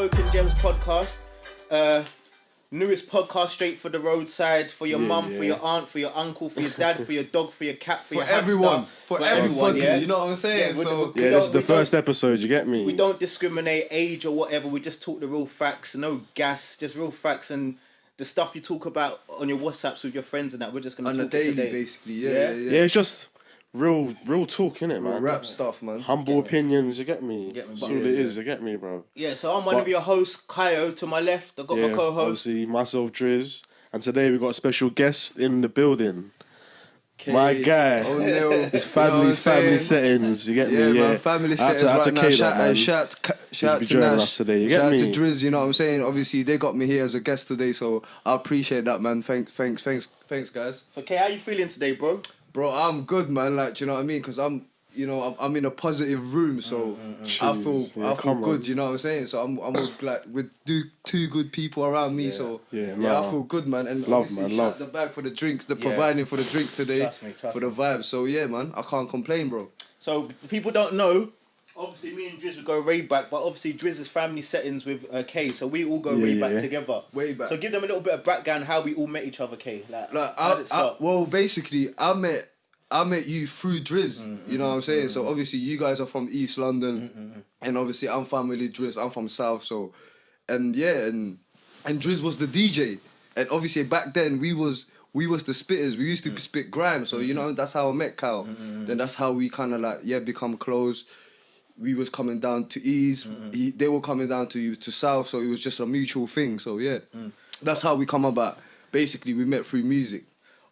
Unspoken Gems podcast. Newest podcast straight for the roadside, for your mum, for your aunt, for your uncle, for your dad, for your dog, for your cat, for your everyone, hamster, for everyone. Yeah? You know what I'm saying? This is the first episode. You get me? We don't discriminate age or whatever. We just talk the real facts. No gas, just real facts and the stuff you talk about on your WhatsApps with your friends and that. We're just gonna talk on a daily, today. basically. Yeah, it's just real talk, innit, man? Rap stuff, man. Humble opinions, you get me? That's all it is, you get me, bro? Yeah, so I'm one of your hosts, Kio, to my left. I've got my co-host. Obviously, myself, Drizz. And today we've got a special guest in the building. My guy. His family settings, you get me? Yeah, man, family settings right now. Shout to Nash. Today, you shout get to me? Drizz, you know what I'm saying? Obviously, they got me here as a guest today, so I appreciate that, man. Thanks, guys. So, Kay, how you feeling today, bro? Bro, I'm good, man. Like, do you know what I mean? Because I'm in a positive room, so I feel good. You know what I'm saying? So I'm with two good people around me. So I feel good, man. And love the bag for the drinks, providing for the drinks today, Trust me. for the vibe. So yeah, man, I can't complain, bro. So people don't know. Obviously, me and Drizz would go way back, but obviously Drizz's family settings with Kay, so we all go way back together. Way back. So give them a little bit of background how we all met each other, Kay. How did it start? Well, basically, I met you through Drizz, you know what I'm saying? So obviously you guys are from East London, and obviously I'm family Drizz, I'm from South, so, and Drizz was the DJ, and obviously back then we was the spitters, we used to spit grime, so you know, that's how I met Cal, then that's how we kind of become close. We was coming down to East, they were coming down to South, so it was just a mutual thing, so that's how we come about. Basically, we met through music.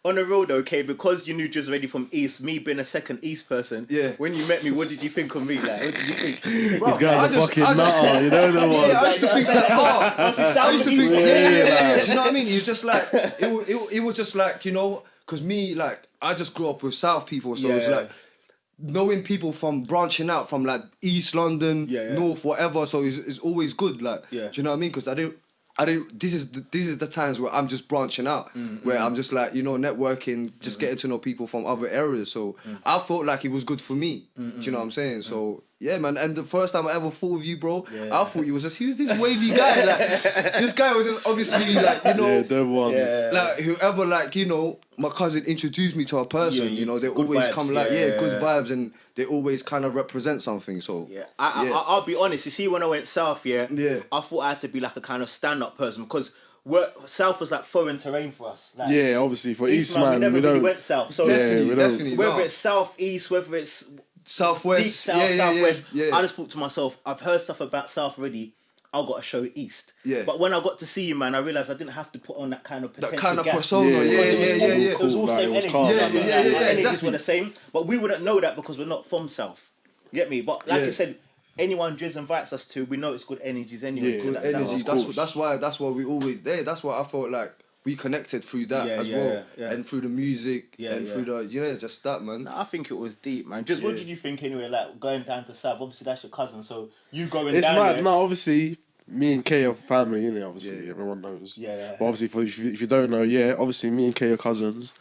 On the road, okay, because you knew Drizz already from East, me being a second East person, when you met me, what did you think of me? Like, what did you think? This guy's a fucking nutter, you know the one. Yeah, I used to think that, I used to think, do you know what I mean? It was just like, it was just like, you know, because me, like, I just grew up with South people, so it's like, knowing people from branching out from like East London, North, whatever, so it's always good, like, do you know what I mean? Because I don't. This is the times where I'm just branching out, where I'm just like, you know, networking, just getting to know people from other areas. So I felt like it was good for me. Do you know what I'm saying? So yeah, man. And the first time I ever fought with you, bro, I thought you was just, who's this wavy guy? Like, this guy was just obviously like, you know, the ones. Like whoever, like, you know, my cousin introduced me to a person. You know, they always vibes, come like good vibes, and they always kind of represent something. So I'll be honest. You see, when I went South, I thought I had to be like a kind of stand-up person because South was like foreign terrain for us. Like, obviously for East man, we never really went South. So definitely whether it's South, East, whether it's Southwest, deep South, Southwest, I just thought to myself, I've heard stuff about South already. I've got to show East. Yeah. But when I got to see you, man, I realised I didn't have to put on that kind of persona. It was all same energy. Energies exactly. were the same, but we wouldn't know that because we're not from South. You get me? But like I said, anyone Drizz invites us to, we know it's good energies anyway. Good energy. That's why we always there. That's why I felt like we connected through that as well, and through the music, through the just that, man. No, I think it was deep, man. Drizz, what did you think anyway? Like going down to South, obviously that's your cousin, so you going it's down mad. there. No, obviously me and Kay are family, you know. Obviously everyone knows. But obviously, if you don't know, obviously me and Kay are cousins,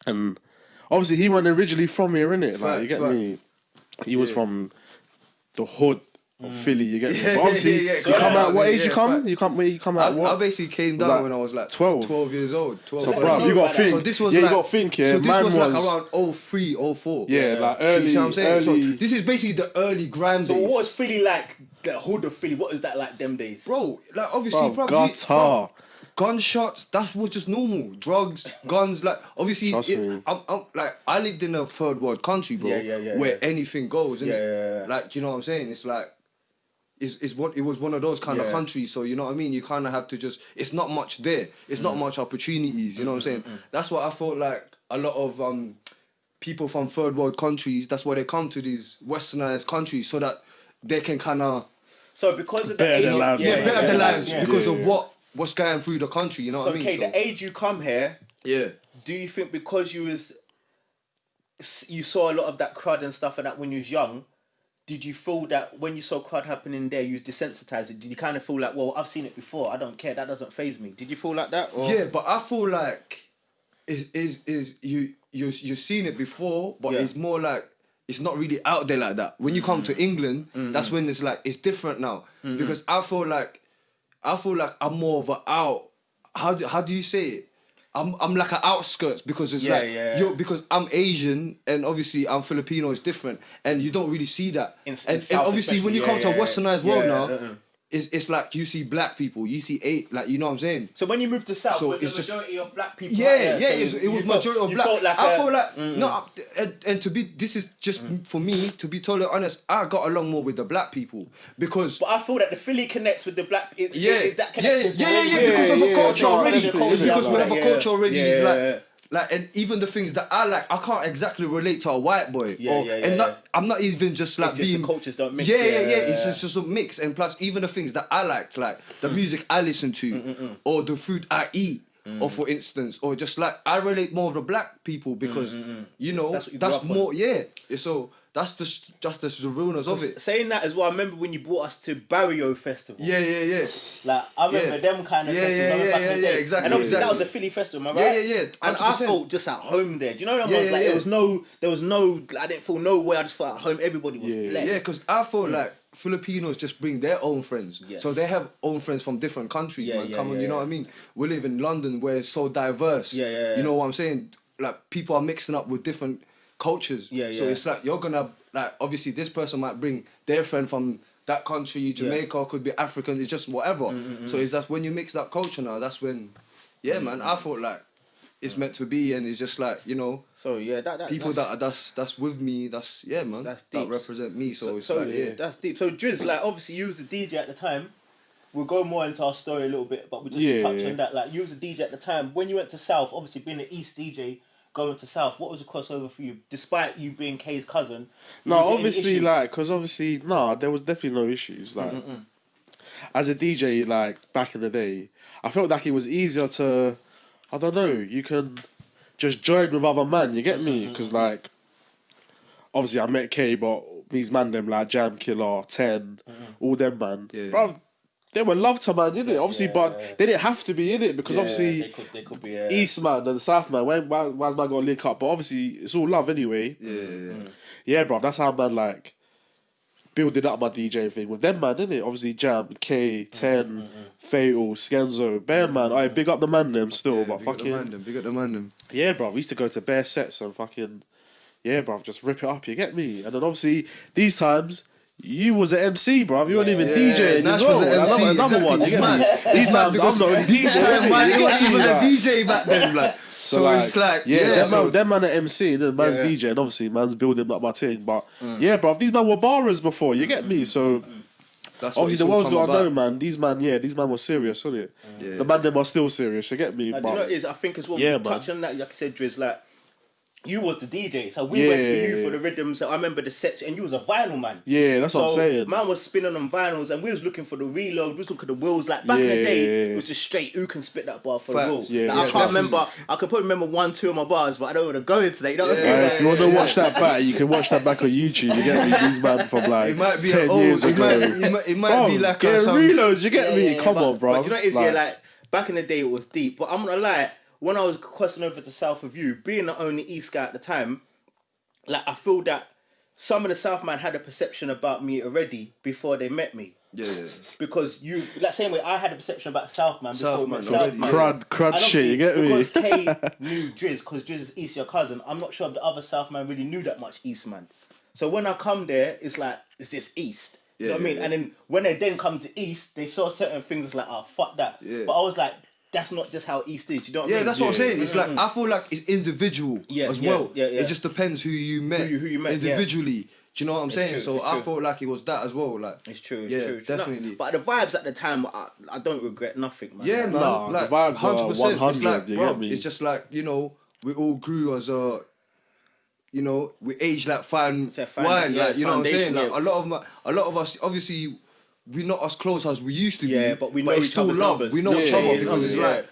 and obviously he wasn't originally from here, innit? Like you get me. He was from the hood of Philly, you get me? But obviously, you come out, what age you come? You come out what? I basically came down when I was like 12 years old. 12, so, bro, you got to think. So this was you got to think, So this was like around 03, 04. Yeah, like early. So you see what I'm saying? So this is basically the early grime days. So what was Philly like, the hood of Philly? What is that like them days? Bro, like obviously, guitar. Gunshots, that was just normal. Drugs, guns, like obviously, I'm like I lived in a third world country, bro, where anything goes. Like you know what I'm saying? It's like, it was one of those kind of countries. So you know what I mean? You kind of have to just. It's not much there. It's not much opportunities. You know what I'm saying? That's what I thought. Like a lot of people from third world countries. That's why they come to these westernized countries so that they can kind of. So because of the age, better their lives because of what's going through the country, you know what I mean? Okay, the age you come here, do you think because you saw a lot of that crud and stuff like that when you was young, did you feel that when you saw crud happening there, you was desensitized? Did you kind of feel like, well, I've seen it before, I don't care, that doesn't faze me? Did you feel like that? Or? Yeah, but I feel like you've seen it before, but it's more like it's not really out there like that. When you come to England, that's when it's like it's different now. Because I feel like I'm more of a out. How do you say it? I'm like an outskirts because it's because I'm Asian and obviously I'm Filipino. It's different, and you don't really see that. In and South obviously when you come to a westernized world now. It's like you see black people, you see like you know what I'm saying. So when you moved to South, so was it's the majority of black people? It was majority of black. I felt like no, and to be this is just for me to be totally honest. I got along more with the black people because. But I feel that the Philly connects with the black. Because of a culture already. Because we have a culture already. It's like, and even the things that I like, I can't exactly relate to a white boy. I'm not even just like being. The cultures don't mix. It's just a mix, and plus even the things that I liked, like the music I listen to, or the food I eat, or for instance, or just like I relate more with the black people because you know that's more. So. That's just the realness of it. Saying that as well, I remember when you brought us to Barrio Festival. Yeah. Like, I remember them kind of festivals back in the day. Exactly. And obviously that was a Philly festival, am I right? Yeah. And I felt just at home there. Do you know what I mean? Like, there was no, I didn't feel no way, I just felt at home, everybody was blessed. Yeah, because I felt like Filipinos just bring their own friends. Yes. So they have own friends from different countries, man. Come on, you know what I mean? We live in London where it's so diverse. You know what I'm saying? Like, people are mixing up with different cultures. So it's like you're gonna like obviously this person might bring their friend from that country, Jamaica, could be African, it's just whatever. So it's that when you mix that culture now, that's when man, I thought like it's meant to be, and it's just like, you know. So that people that's with me, that's man. That's deep. That represent me. So it's like that's deep. So Drizz, like obviously you was the DJ at the time. We'll go more into our story a little bit, but we'll just touch on that. Like you was a DJ at the time. When you went to South, obviously being an East DJ, going to South, what was the crossover for you? Despite you being Kay's cousin. No, obviously, like, because obviously, there was definitely no issues. Like, as a DJ, like, back in the day, I felt like it was easier to, I don't know, you can just join with other man, you get me? Because, like, obviously I met Kay, but these man, them, like, Jam Killer, 10, all them, man. Bruv, they were love to man, innit? Obviously, but they didn't have to be in it because obviously they could be East man and the South man. Why's man gonna link up? But obviously, it's all love anyway. Yeah, bro. That's how man like building up my DJ thing with them man, innit? Obviously, Jam, K, 10, Fatal, Skenzo, Bear man. I big up the man them still, but fucking big up the man them. Yeah, bro. We used to go to bare sets and fucking just rip it up. You get me? And then obviously these times. You was an MC, bruv. You weren't even DJing as well. Another one. You get me? These times, I'm not a DJ. Man, you weren't even a DJ back then, like. So like, it's like, them man at MC, then man's DJ, and obviously man's building up my thing. But bruv, these man were borrowers before. You get me? So that's obviously the world's got to know, man. These man were serious, isn't it? The man them are still serious. You get me? But do you know what it is? I think as well. We touch on that, like I said, Drizz, like. You was the DJ, so we went for you for the rhythm. So I remember the sets, and you was a vinyl man. Yeah, that's what I'm saying. Man was spinning on vinyls, and we was looking for the reload. We was looking at the wheels. Like back in the day, it was just straight. Who can spit that bar for the wheel? I can't remember. I can probably remember 1, 2 of my bars, but I don't want to go into that. You know what I mean? If you want to watch that back, you can watch that back on YouTube. You get me? These man from like 10 years ago. It might be like reloads. You get me? Come on, bro. But you know what it is? Like back in the day, it was deep. But I'm gonna lie. When I was crossing over to South of you, being the only East guy at the time. Like, I feel that some of the South man had a perception about me already before they met me. Because you, like, same way I had a perception about South man before we met South man. Crud shit, you get me? Because Kay knew Drizz, because Drizz is East, your cousin, I'm not sure if the other South man really knew that much East man. So when I come there, it's like, it's this East. You know what I mean? And then when they then come to East, they saw certain things, it's like, oh, fuck that. But I was like, that's not just how East is, you know what I mean? That's what I'm saying. It's like, I feel like it's individual as well. It just depends who you met, who you met individually. Do you know what I'm saying? So I felt like it was that as well. Like it's true. It's true. Definitely. No, but the vibes at the time, I don't regret nothing, man. Yeah, man. Nah, like the vibes 100%. It's like, bro, it's just like, you know, we all grew as a, you know, we aged like fine wine. Like, you know what I'm saying? Like a lot of us, obviously. We're not as close as we used to be, but we know each still other's love. numbers. We know each other because it's like,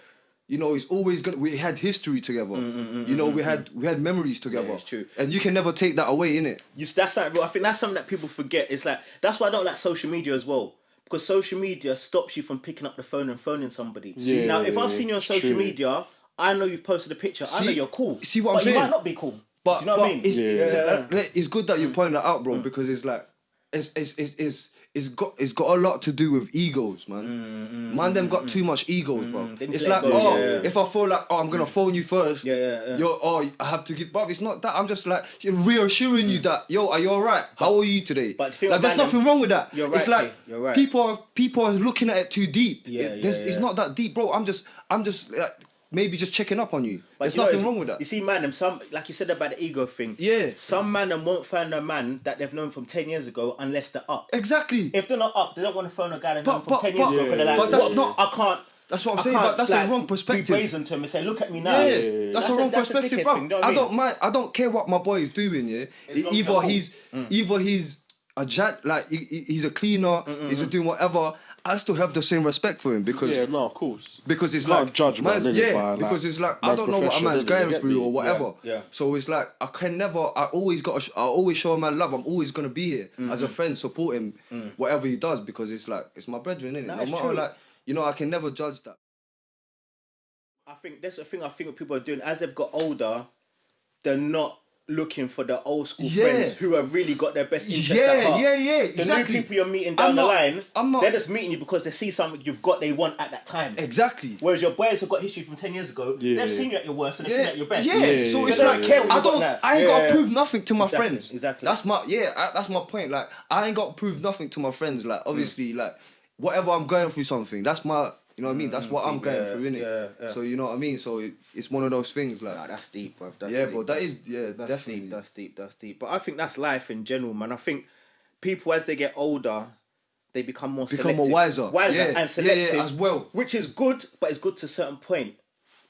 you know, it's always good. We had history together. You know, we had memories together. Yeah, it's true. And you can never take that away, innit? That's something. I think that's something that people forget. It's like that's why I don't like social media as well, because social media stops you from picking up the phone and phoning somebody. Now, if I've seen you on social media, I know you've posted a picture. I know you're cool. See what I'm saying? You might not be cool. But, Do you know what I mean? It's good that you point that out, bro, because it's like it's got a lot to do with egos, man. Man, them got too much egos, bro. It's like, if I feel like, I'm gonna phone you first, I have to give, but it's not that. I'm just like reassuring you that, yo, are you alright? How are you today? But like, there's nothing wrong with that. You're right, it's like you're right. people are looking at it too deep. It's Yeah. not that deep, bro. I'm just like, maybe just checking up on you. But There's nothing wrong with that. You see, man, some, like you said about the ego thing. Yeah. Some man them won't find a man that they've known from 10 years ago unless they're up. Exactly. If they're not up, they don't want to phone a guy they've known from 10 years ago. They're like, but that's not. I can't. That's what I'm saying. But that's the wrong perspective. Be brazen to him and say, look at me now. Yeah, that's a wrong perspective, bro. Thing, I don't mind. I don't care what my boy is doing. Yeah, either he's a he's a cleaner. He's doing whatever. I still have the same respect for him because of course. Because it's not like judgment, because it's like I don't know what a man's going through or whatever. Yeah. So it's like I can never. I always show a man love. I'm always gonna be here as a friend, support him, whatever he does, because it's like it's my brethren, innit? No matter like I can never judge that. I think that's the thing. I think what people are doing as they've got older, they're not looking for the old school friends who have really got their best interests at heart. Exactly. The new people you're meeting down the line, they're just meeting you because they see something you've got they want at that time. Exactly. Whereas your boys have got history from 10 years ago, they've seen you at your worst and they've seen you at your best. So it's like, I ain't got to prove nothing to my friends. Exactly. That's my point. Like, I ain't got to prove nothing to my friends. Like, obviously, like, whatever I'm going through something, that's my... You know what I mean? That's what I'm going through, innit? Yeah. So you know what I mean? So it's one of those things, like... Nah, that's deep, bro. Bro, that is definitely... That's deep. But I think that's life in general, man. I think people, as they get older, they become more selective. More wiser. And selective. As well. Which is good, but it's good to a certain point.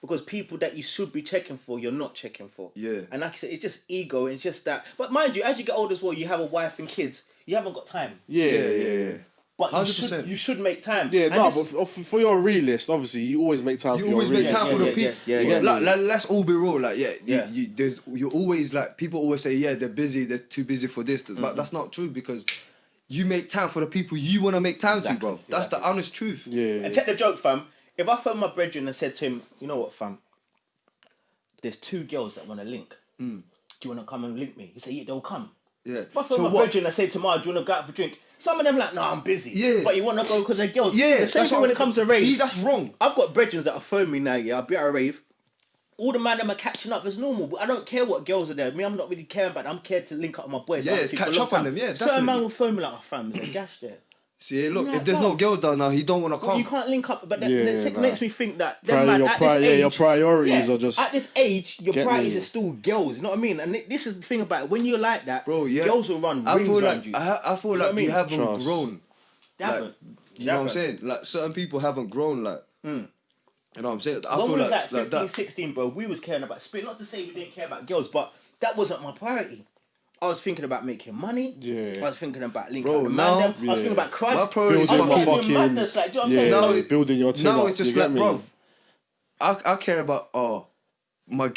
Because people that you should be checking for, you're not checking for. Yeah. And like I said, it's just ego, it's just that... But mind you, as you get older as well, you have a wife and kids, you haven't got time. Yeah. But 100%. You should make time. Yeah, but for your realist, obviously, you always make time for your realist. You always make time for the people. Yeah. Like, let's all be real. Like, you always, like, people always say, they're busy, they're too busy for this. But that's not true, because you make time for the people you want to make time to, bro. That's the honest truth. Yeah. And check the joke, fam. If I phoned my brethren and said to him, you know what, fam? There's 2 girls that want to link. Do you want to come and link me? He said, yeah, they'll come. Yeah. If I phone my brethren and say tomorrow, do you want to go out for a drink? Some of them like, no, I'm busy. Yeah. But you want to go because they're girls. Yeah. The same thing when it comes to raves. See, that's wrong. I've got brethren that are phone me now, I'll be at a rave. All the man them are catching up as normal. But I don't care what girls are there. Me, I'm not really caring about it. I'm cared to link up with my boys. Yeah, catch up on them, definitely. Certain man will phone me like, oh, fam, there's a gash there. See, look, if there's no girls down now, he don't want to come. You can't link up, but that makes me think that your priorities are just... At this age, your priorities are still girls, you know what I mean? And this is the thing about it. When you're like that, bro, girls will run rings around you. I feel like we haven't grown. They haven't. You know what I'm saying? Like, certain people haven't grown, like... You know what I'm saying? When we was like 15, 16, bro, we was caring about spit. Not to say we didn't care about girls, but that wasn't my priority. I was thinking about making money. Yeah. I was thinking about linking up the man. I was thinking about crime. My priority is fucking madness. Like, do you know what I'm saying? Building your team. Now it's just like, bro, I care about my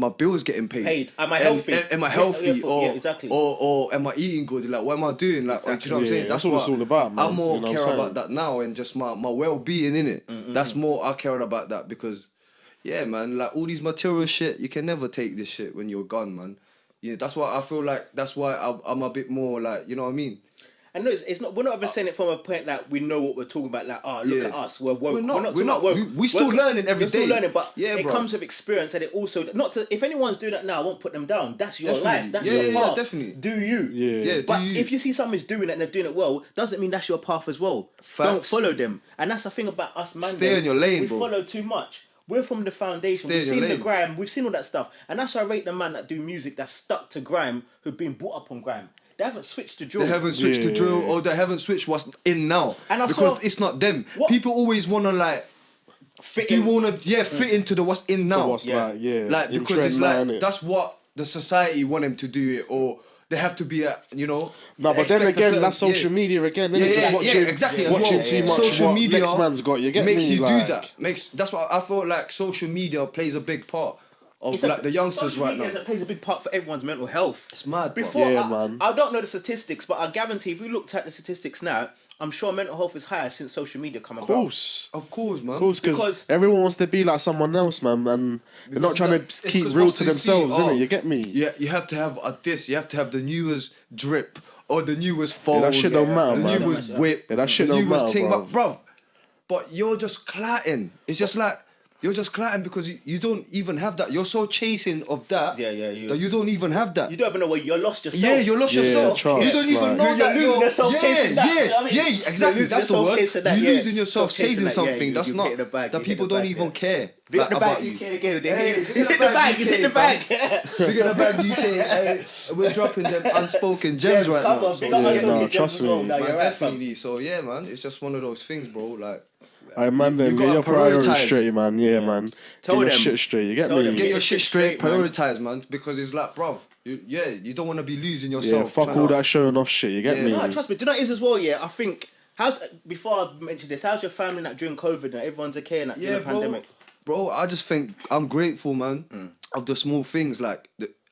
bills getting paid. Am I healthy? Am I healthy? Exactly. Or am I eating good? Like, what am I doing? Like, do you know what I'm saying? That's what it's all about, man. I more care about that now and just my well-being, innit? That's more I care about that because, yeah, man, like all these material shit, you can never take this shit when you're gone, man. Yeah, that's why I feel like that's why I'm a bit more like, you know what I mean? And no, it's not. We're not even saying it from a point like we know what we're talking about. Like, look at us, we're woke. We're not woke. We're still learning every day. We're still learning, but it comes with experience, and it also not to. If anyone's doing that now, I won't put them down. That's your life. That's your path. Definitely. Do you? Yeah. But if you see someone's doing it and they're doing it well, doesn't mean that's your path as well. Facts. Don't follow them. And that's the thing about us, man. Stay in your lane, bro. We follow too much. We're from the foundation. We've seen the grime. We've seen all that stuff. And that's why I rate the man that do music that's stuck to grime, who've been brought up on grime. They haven't switched to drill. They haven't switched to drill, or they haven't switched what's in now. And because it's not them. People always want to like... fit into the what's in now. Like because it's like, that's what the society want them to do it, or... They have to be No, but then again, that's social media again, isn't it? Exactly. Watching too much social media next man's got, you get makes me? You do that. That's what I feel like social media plays a big part of the youngsters right now. Social media plays a big part for everyone's mental health. It's mad. Man. I don't know the statistics, but I guarantee if we looked at the statistics now, I'm sure mental health is higher since social media come about. Of course, man. Of course, because everyone wants to be like someone else, man, and they're not trying to keep real to themselves, innit? You get me? Yeah, you have to have this. You have to have the newest drip or the newest phone. That shit don't matter, man. The newest whip. That shit don't matter, bro. But you're just clatting. It's just like you're just clatting because you don't even have that. You're so chasing of that. Yeah. That you don't even have that. You don't even know where you're lost yourself. Yeah, you're lost yourself. Trust, you don't even know that you're losing yourself chasing that. Yeah, exactly. That's the word. You're losing yourself chasing something. That's not that people don't even care. Big in the bag, UK again. He's hit the bag. He's hit the bag. Big in the bag, UK. We're dropping them unspoken gems right now. Trust me. Definitely. So yeah, man, it's just one of those things, bro. Like. Man, then get your priorities straight, man. Yeah, man. Tell get them. your shit straight. You get me? Get your shit straight. Prioritize, man. Because it's like, bruv, you don't want to be losing yourself. Yeah, fuck all that showing off shit. You get me? No, trust me. Do you know what it is as well? Yeah, I think. Before I mention this, how's your family like during COVID? And everyone's okay in during the pandemic. Bro, I just think I'm grateful, man, of the small things like.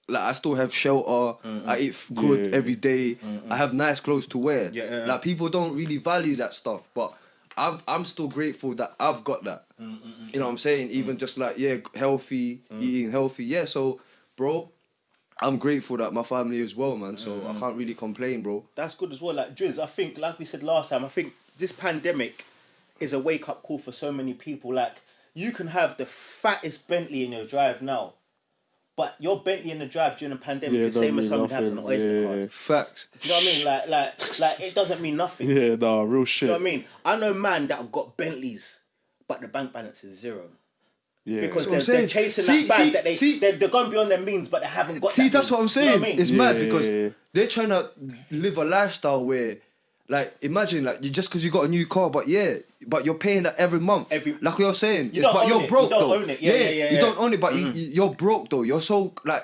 I still have shelter. I eat good every day. I have nice clothes to wear. Like people don't really value that stuff, but. I'm still grateful that I've got that. You know what I'm saying? Even just like, healthy, eating healthy. Yeah, so, bro, I'm grateful that my family as well, man. So I can't really complain, bro. That's good as well. Like, Drizz, I think, like we said last time, I think this pandemic is a wake-up call for so many people. Like, you can have the fattest Bentley in your drive now. But your Bentley in the drive during the pandemic is the same as someone has an Oyster card. Facts. Do you know what I mean? Like it doesn't mean nothing. Yeah, nah, real shit. Do you know what I mean? I know man that have got Bentleys, but the bank balance is zero. Yeah. Because they're chasing that bag that they're going beyond their means, but they haven't got. See, that's what I'm saying. You know what I mean? It's mad because they're trying to live a lifestyle where, like, imagine like you just because you got a new car, but you're paying that every month. Like what you're saying, you're broke though. You don't own it. Yeah. You don't own it, but you're broke though. You're so like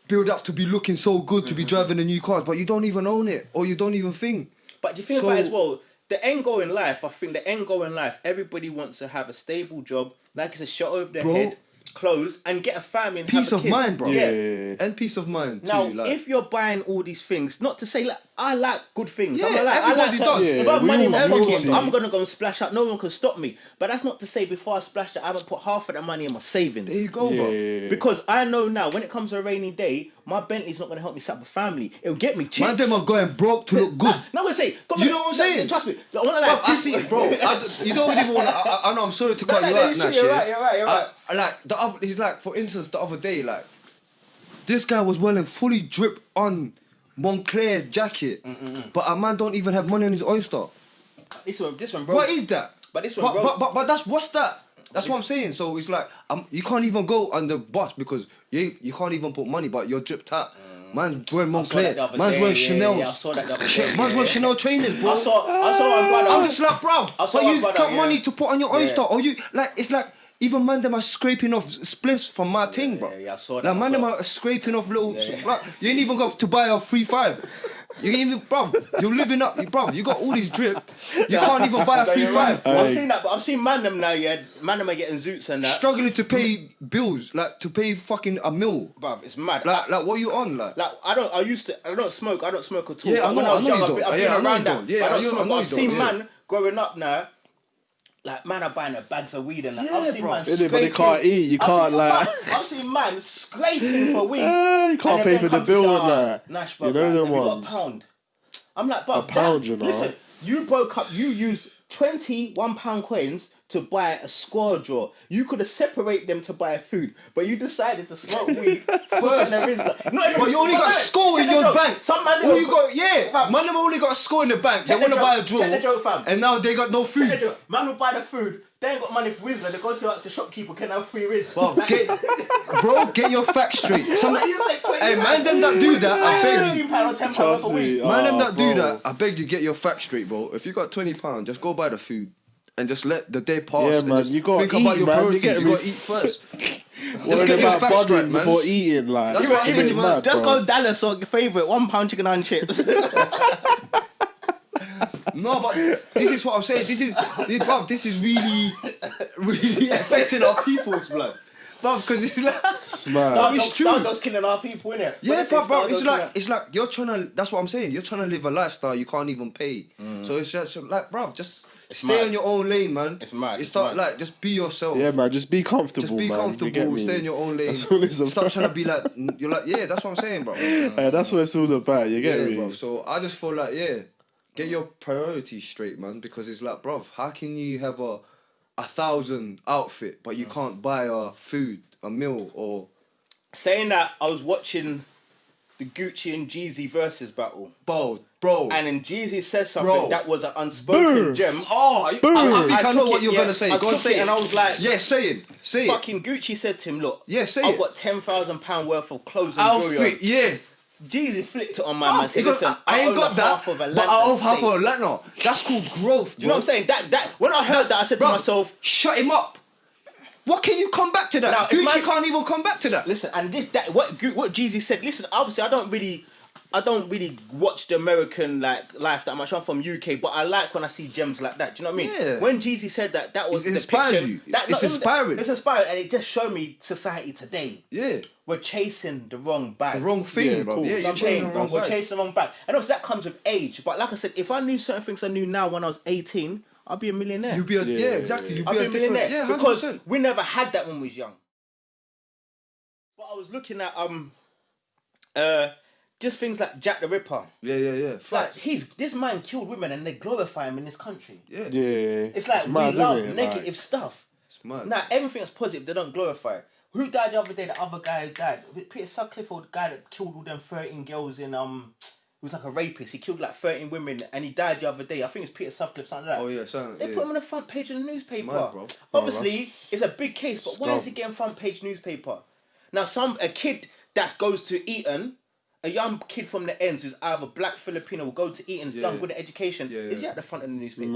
build up to be looking so good to be driving a new car, but you don't even own it or you don't even think. But do you think about it as well? The end goal in life, I think the end goal in life, everybody wants to have a stable job, like it's a shot over their head, clothes, and get a family and peace have of kids. mind, bro. Yeah. And peace of mind too. Now, like. if you're buying all these things, not to say like I like good things. Yeah, everybody does. If I have money in my pocket, do. I'm gonna go and splash out. No one can stop me. But that's not to say before I splash that, I haven't put half of that money in my savings. There you go, bro. Because I know now when it comes to a rainy day, my Bentley's not gonna help me set up a family. It'll get me chips. Man, them are going broke to look good. No, I'm gonna say. You know what I'm saying? Trust me. I see it, bro. You don't even want to. I know. I'm sorry to cut you out, Nash. You're right. He's like, for instance, the other day, like, this guy was wearing fully drip on Moncler jacket, but a man don't even have money on his Oyster. This one, bro. What is that? But this one, bro. But what's that? That's what I'm saying. So it's like you can't even go on the bus because you can't even put money, but you're dripped out. Man's wearing Moncler. Man's wearing Chanel. I saw that the other day. Man's wearing Chanel trainers, bro. I saw one brother. I'm just like, bro. But you got money to put on your Oyster, or you like? It's like. Even man them are scraping off spliffs from my thing, bro. Yeah, I saw that. Like man them are scraping off little. Like, you ain't even got to buy a 3.5. You ain't even, bro. You're living up, bro. You got all these drip. You can't even buy a 3.5. Right. I've seen that, but I've seen man them now. Yeah, man them are getting zoots and that. Struggling to pay bills, like to pay fucking a meal. Bruv, it's mad. Like what are you on, like? Like I don't smoke at all. Yeah, I know you don't. I've been around that. Yeah, I don't smoke. I've seen man growing up now. Like, man are buying bags of weed and that. Yeah, I've seen man scraping. But they can't eat. You can't, like... I've seen man scraping for weed. You can't pay for the bill and that. Nash, bro, you know them ones. ones. Got a pound. I'm like, bro, a pound, you know. Listen, you broke up, you used 20 £1 coins to buy a squad drawer. You could have separated them to buy food, but you decided to smoke weed first. But you only got a score in your bank. Some man, man, them only got a score in the bank. They want to buy a drawer, and now they got no food. Man will buy the food. They ain't got money for Whistler. They go to ask the shopkeeper, can I have 3 Riz? Bro, get your facts straight. Hey, man, them that do that, I beg you. Man, them that do that, I beg you, get your facts straight, bro. If you got £20, just go buy the food. And just let the day pass. Yeah, and man, just you gotta think eat, about your man. priorities. You gotta eat first. Just get your facts right, man. Before eating, like. That's what I'm saying, man. Just go Dallas or your favourite £1 chicken and chips. No, but this is what I'm saying. This is really affecting our people's blood. Bruv, because it's like... Smart. It's true. Stardust killing our people, innit? Yeah, But bro, it's like you're trying to. That's what I'm saying. You're trying to live a lifestyle you can't even pay. So it's just like, bro, just stay on your own lane, man. It's mad. It's not like just be yourself. Yeah, man, just be comfortable. Just be man. comfortable. Stay in your own lane. That's all it's about. Stop trying to be like you're like. Yeah, that's what I'm saying, bro. That's what it's all about. You get me? Bro. So I just feel like get your priorities straight, man. Because it's like, bro, how can you have a 1,000 outfit but you can't buy a food, a meal, or... Saying that, I was watching the Gucci and Jeezy versus battle. Bro. And then Jeezy says something that was an unspoken gem. Oh, I think I know what you're going to say. Go and say it. And I was like... Yeah, say it. Fucking Gucci said to him, look, say I've it. got £10,000 worth of clothes and jewelry. Outfit, yeah. Jeezy flicked it on my man. Said, listen, I ain't got that, half of but I own half of Atlanta. That's called growth, bro. Do you know what I'm saying? That when I heard that, I said to myself... Shut him up. What can you come back to that? Now, Gucci can't even come back to that. Listen, and what Jeezy said. Listen, obviously, I don't really watch the American life that much. I'm from UK, but I like when I see gems like that. Do you know what I mean? Yeah. When Jeezy said that was it inspires you. It's inspiring. It's inspiring, and it just showed me society today. Yeah. We're chasing the wrong bag. The wrong thing, bro. Yeah, you're chasing the wrong bag. We're chasing the wrong bag. And obviously that comes with age. But like I said, if I knew certain things I knew now when I was 18, I'd be a millionaire. You'd be exactly. You'd I'd be a millionaire. Yeah, 100%. Because we never had that when we was young. But I was looking at just things like Jack the Ripper. Yeah. Like this man killed women and they glorify him in this country. Yeah. It's like we love negative stuff. It's mad. Now everything that's positive they don't glorify. Who died the other day? The other guy who died. Peter Sutcliffe, or the guy that killed all them 13 girls in He was like a rapist. He killed like 13 women and he died the other day. I think it's Peter Sutcliffe, something like that. Oh yeah, something. They put him on the front page of the newspaper. Mad, bro. Obviously, it's a big case, but why is he getting front page newspaper? Now, a kid that goes to Eton, a young kid from the ends who's either black, Filipino, will go to Eton, done good at education. Is he at the front of the newspaper?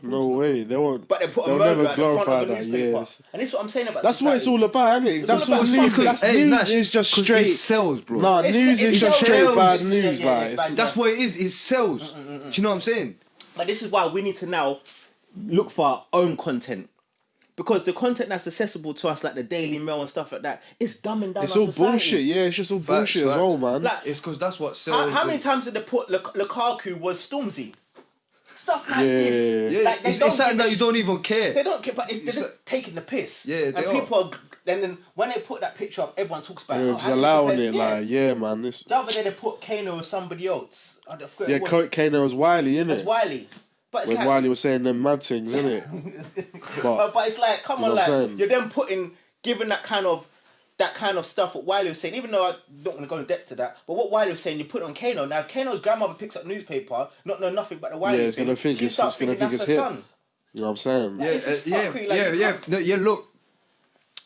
No way. They won't. But they put a murder at the front of the newspaper. And this is what I'm saying about That's society. what it's all about, isn't it? That's what news. News is just straight. It sells, bro. Nah, news is just straight bad news. That's what it is. It sells. Do you know what I'm saying? But this is why we need to now look for our own content. Because the content that's accessible to us, like the Daily Mail and stuff like that, is dumbing down. It's our all society. bullshit. Yeah, it's just all bullshit as well, man. Like, it's because that's what sells. How many times did they put Lukaku was Stormzy? Stuff like this. Yeah, like, it's something that you don't even care. They don't care, but they're just taking the piss. Yeah, they and people are. Then when they put that picture up, everyone talks about it. Just allowing it, man. This... The other day they put Kano or somebody else. Yeah, Kano was Wiley, innit? It's Wiley. But it's when Wiley was saying them mad things, innit? but it's like, come on, like you're then giving that kind of stuff what Wiley was saying, even though I don't want to go in depth to that, but what Wiley was saying, you put it on Kano. Now if Kano's grandmother picks up newspaper, not know nothing about the Wiley it's gonna think it's hit. Son. You know what I'm saying? Yeah, look.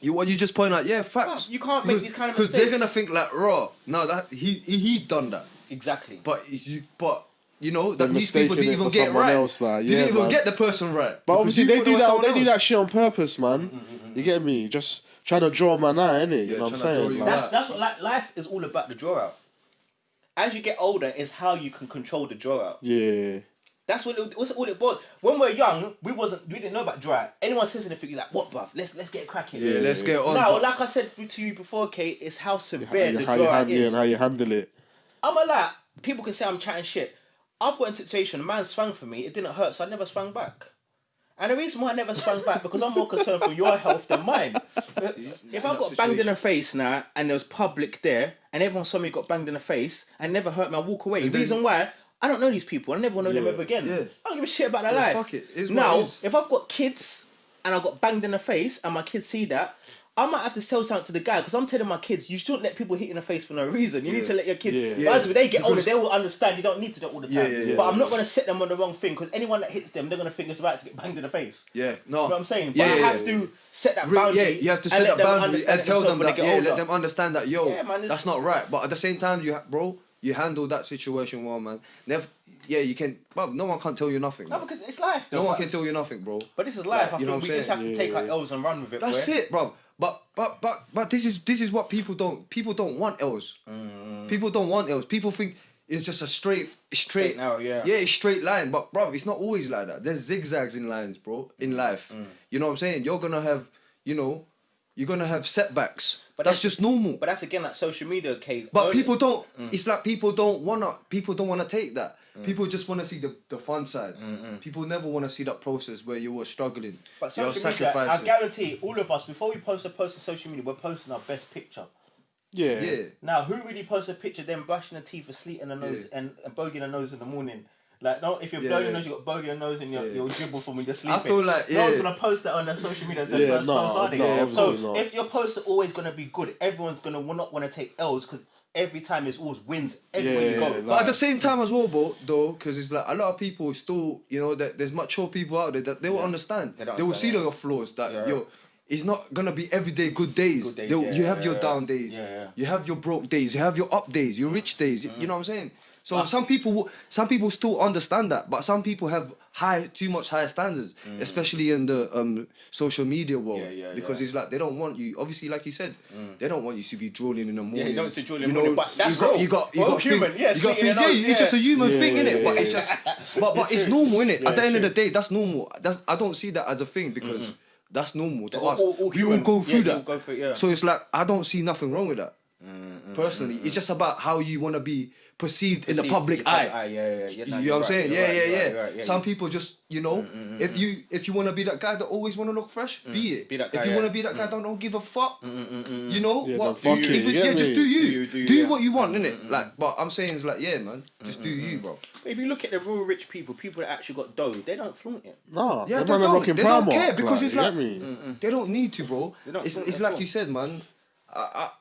What you just point out, facts. You can't make these kind of mistakes. Because they're gonna think like, raw. No, that he done that. Exactly. But you know that these people didn't even get right. Didn't even get the person right. But obviously they do that. They do that shit on purpose, man. You get me? Just trying to draw man out, innit? You know what I'm saying? That's what life is all about. The draw out. As you get older, is how you can control the draw out. Yeah. That's all it was. When we were young, we didn't know about draw out. Anyone says anything, you're like, what, bruv? Let's get cracking. Yeah, let's get on. Now, like I said to you before, Kate, it's how severe the draw out is. And how you handle it. I'm a lot. People can say I'm chatting shit. I've got in a situation, a man swung for me, it didn't hurt, so I never swung back. And the reason why I never swung back, because I'm more concerned for your health than mine. If I got banged in the face now, and there was public there, and everyone saw me got banged in the face, and never hurt me, I walk away. The reason why, I don't know these people, I never want to know them ever again. Yeah. I don't give a shit about their life. Fuck it. Now, if I've got kids, and I got banged in the face, and my kids see that, I might have to sell something to the guy, because I'm telling my kids, you shouldn't let people hit you in the face for no reason. You need to let your kids... But as they get older, they will understand you don't need to do it all the time. But I'm not going to set them on the wrong thing, because anyone that hits them, they're going to think it's right to get banged in the face. Yeah, no. You know what I'm saying? But I have to set that boundary. Yeah, you have to set that boundary and tell them that, let them understand that, that's not right. But at the same time, you handle that situation well, man. You can... Well, no one can't tell you nothing. No, because it's life. No one can tell you nothing, bro. But this is life. I think we just have to take our L's and run with it. That's it, bro. But this is what people don't want L's. People don't want L's. People think it's just a straight now, it's straight line. But bro, it's not always like that. There's zigzags in lines, bro, in life. You know what I'm saying? You're gonna have, you're gonna have setbacks. But that's just normal. But that's again like social media, okay. But people don't. It's like people don't wanna take that. People just wanna see the fun side. People never wanna see that process where you were struggling. But you're social media, sacrificing. I guarantee all of us, before we post a post on social media, we're posting our best picture. Yeah. Now, who really posts a picture then brushing the teeth, asleep in the nose, and bogey in the nose in the morning? Like, no, if you're blowing your nose, you got bogey in the nose and you're dribble from when you're sleeping. I feel like, no one's going to post that on their social media as their first post, are they? So, if your posts are always going to be good, everyone's going to not want to take L's because every time it's always wins everywhere you go. But at the same time as well, bro, though, because it's like a lot of people still, you know, that there's mature people out there that they will understand. They will see your flaws, that it's not gonna be everyday good days. You have your down days. You have your broke days. You have your up days. Your rich days. You know what I'm saying? So some people still understand that, but some people have too much higher standards, especially in the social media world, because it's like they don't want you. Obviously, like you said, they don't want you to be drooling in the morning. Yeah, you don't want to drool in the morning, but that's you got human. It's just a human thing, innit? But it's just, but it's normal, innit? At the end of the day, that's normal. I don't see that as a thing because that's normal to us. We all go through that. So it's like I don't see nothing wrong with that. Personally, it's just about how you want to be perceived in the public eye. You know what I'm saying? Yeah. Some people just, you know, if you want to be that guy that always want to look fresh, be it. If you want to be that guy that don't give a fuck, you know, just do you. Do what you want, innit? Like, but I'm saying is like, yeah, man, just do you, bro. But if you look at the real rich people that actually got dough, they don't flaunt it. No, they don't care because it's like they don't need to, bro. It's like you said, man.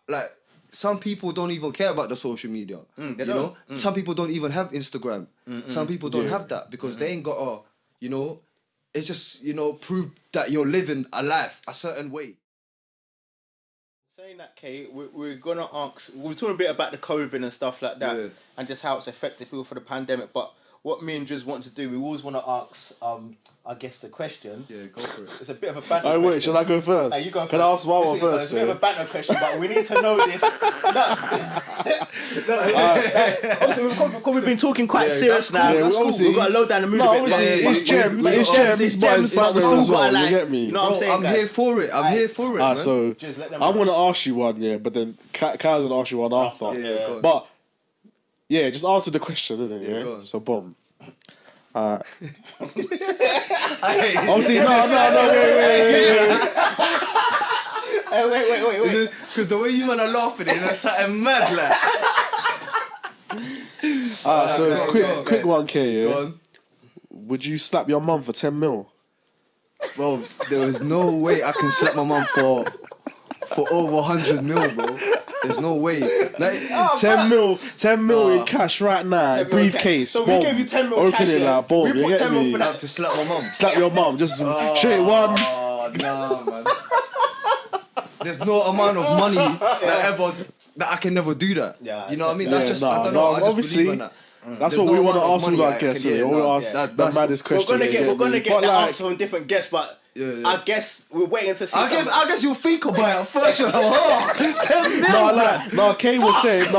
Like. Some people don't even care about the social media. You know, some people don't even have Instagram. Some people don't have that because they ain't got a, you know, it's just, you know, prove that you're living a life a certain way. Saying that, Kay, we're gonna ask. We're talking a bit about the COVID and stuff like that, and just how it's affected people for the pandemic. But what me and Drizz want to do, we always want to ask, I guess, the question. Yeah, go for it. It's a bit of a banter question. Wait, shall I go first? You go first. Can I ask my one first? It's a bit of a banter question, but we need to know this. Obviously, because we've been talking quite serious now. Yeah, obviously, we've got to low down the mood no, a bit. It's gems, but it's still got like, get me. You know what I'm saying, I'm here for it. I'm here for it, man. So, I'm going to ask you one, but then Kyle's going to ask you one after. Yeah, but, just answer the question, isn't it? Yeah. So, boom. Obviously, wait. Because the way you man are laughing, it's something mad, like. So quick one, K. Go on. Would you slap your mum for 10 mil? Bro, there is no way I can slap my mum for over 100 mil, bro. There's no way. Like 10 mil in cash right now, briefcase. So we gave you 10 mil open cash. It like, boom, we put 10 mil for I have to slap my mum. Slap your mum, just straight one. Oh, nah, man. There's no amount of money that I can never do that. Yeah, you know what I mean? That's just, I don't know, I just obviously, believe in that. That's what we want to ask all our guests. We want to ask the maddest question. We're gonna get the answer from different guests, but I guess we're waiting to see. I guess you'll think about it first. You're like, No, Kay was saying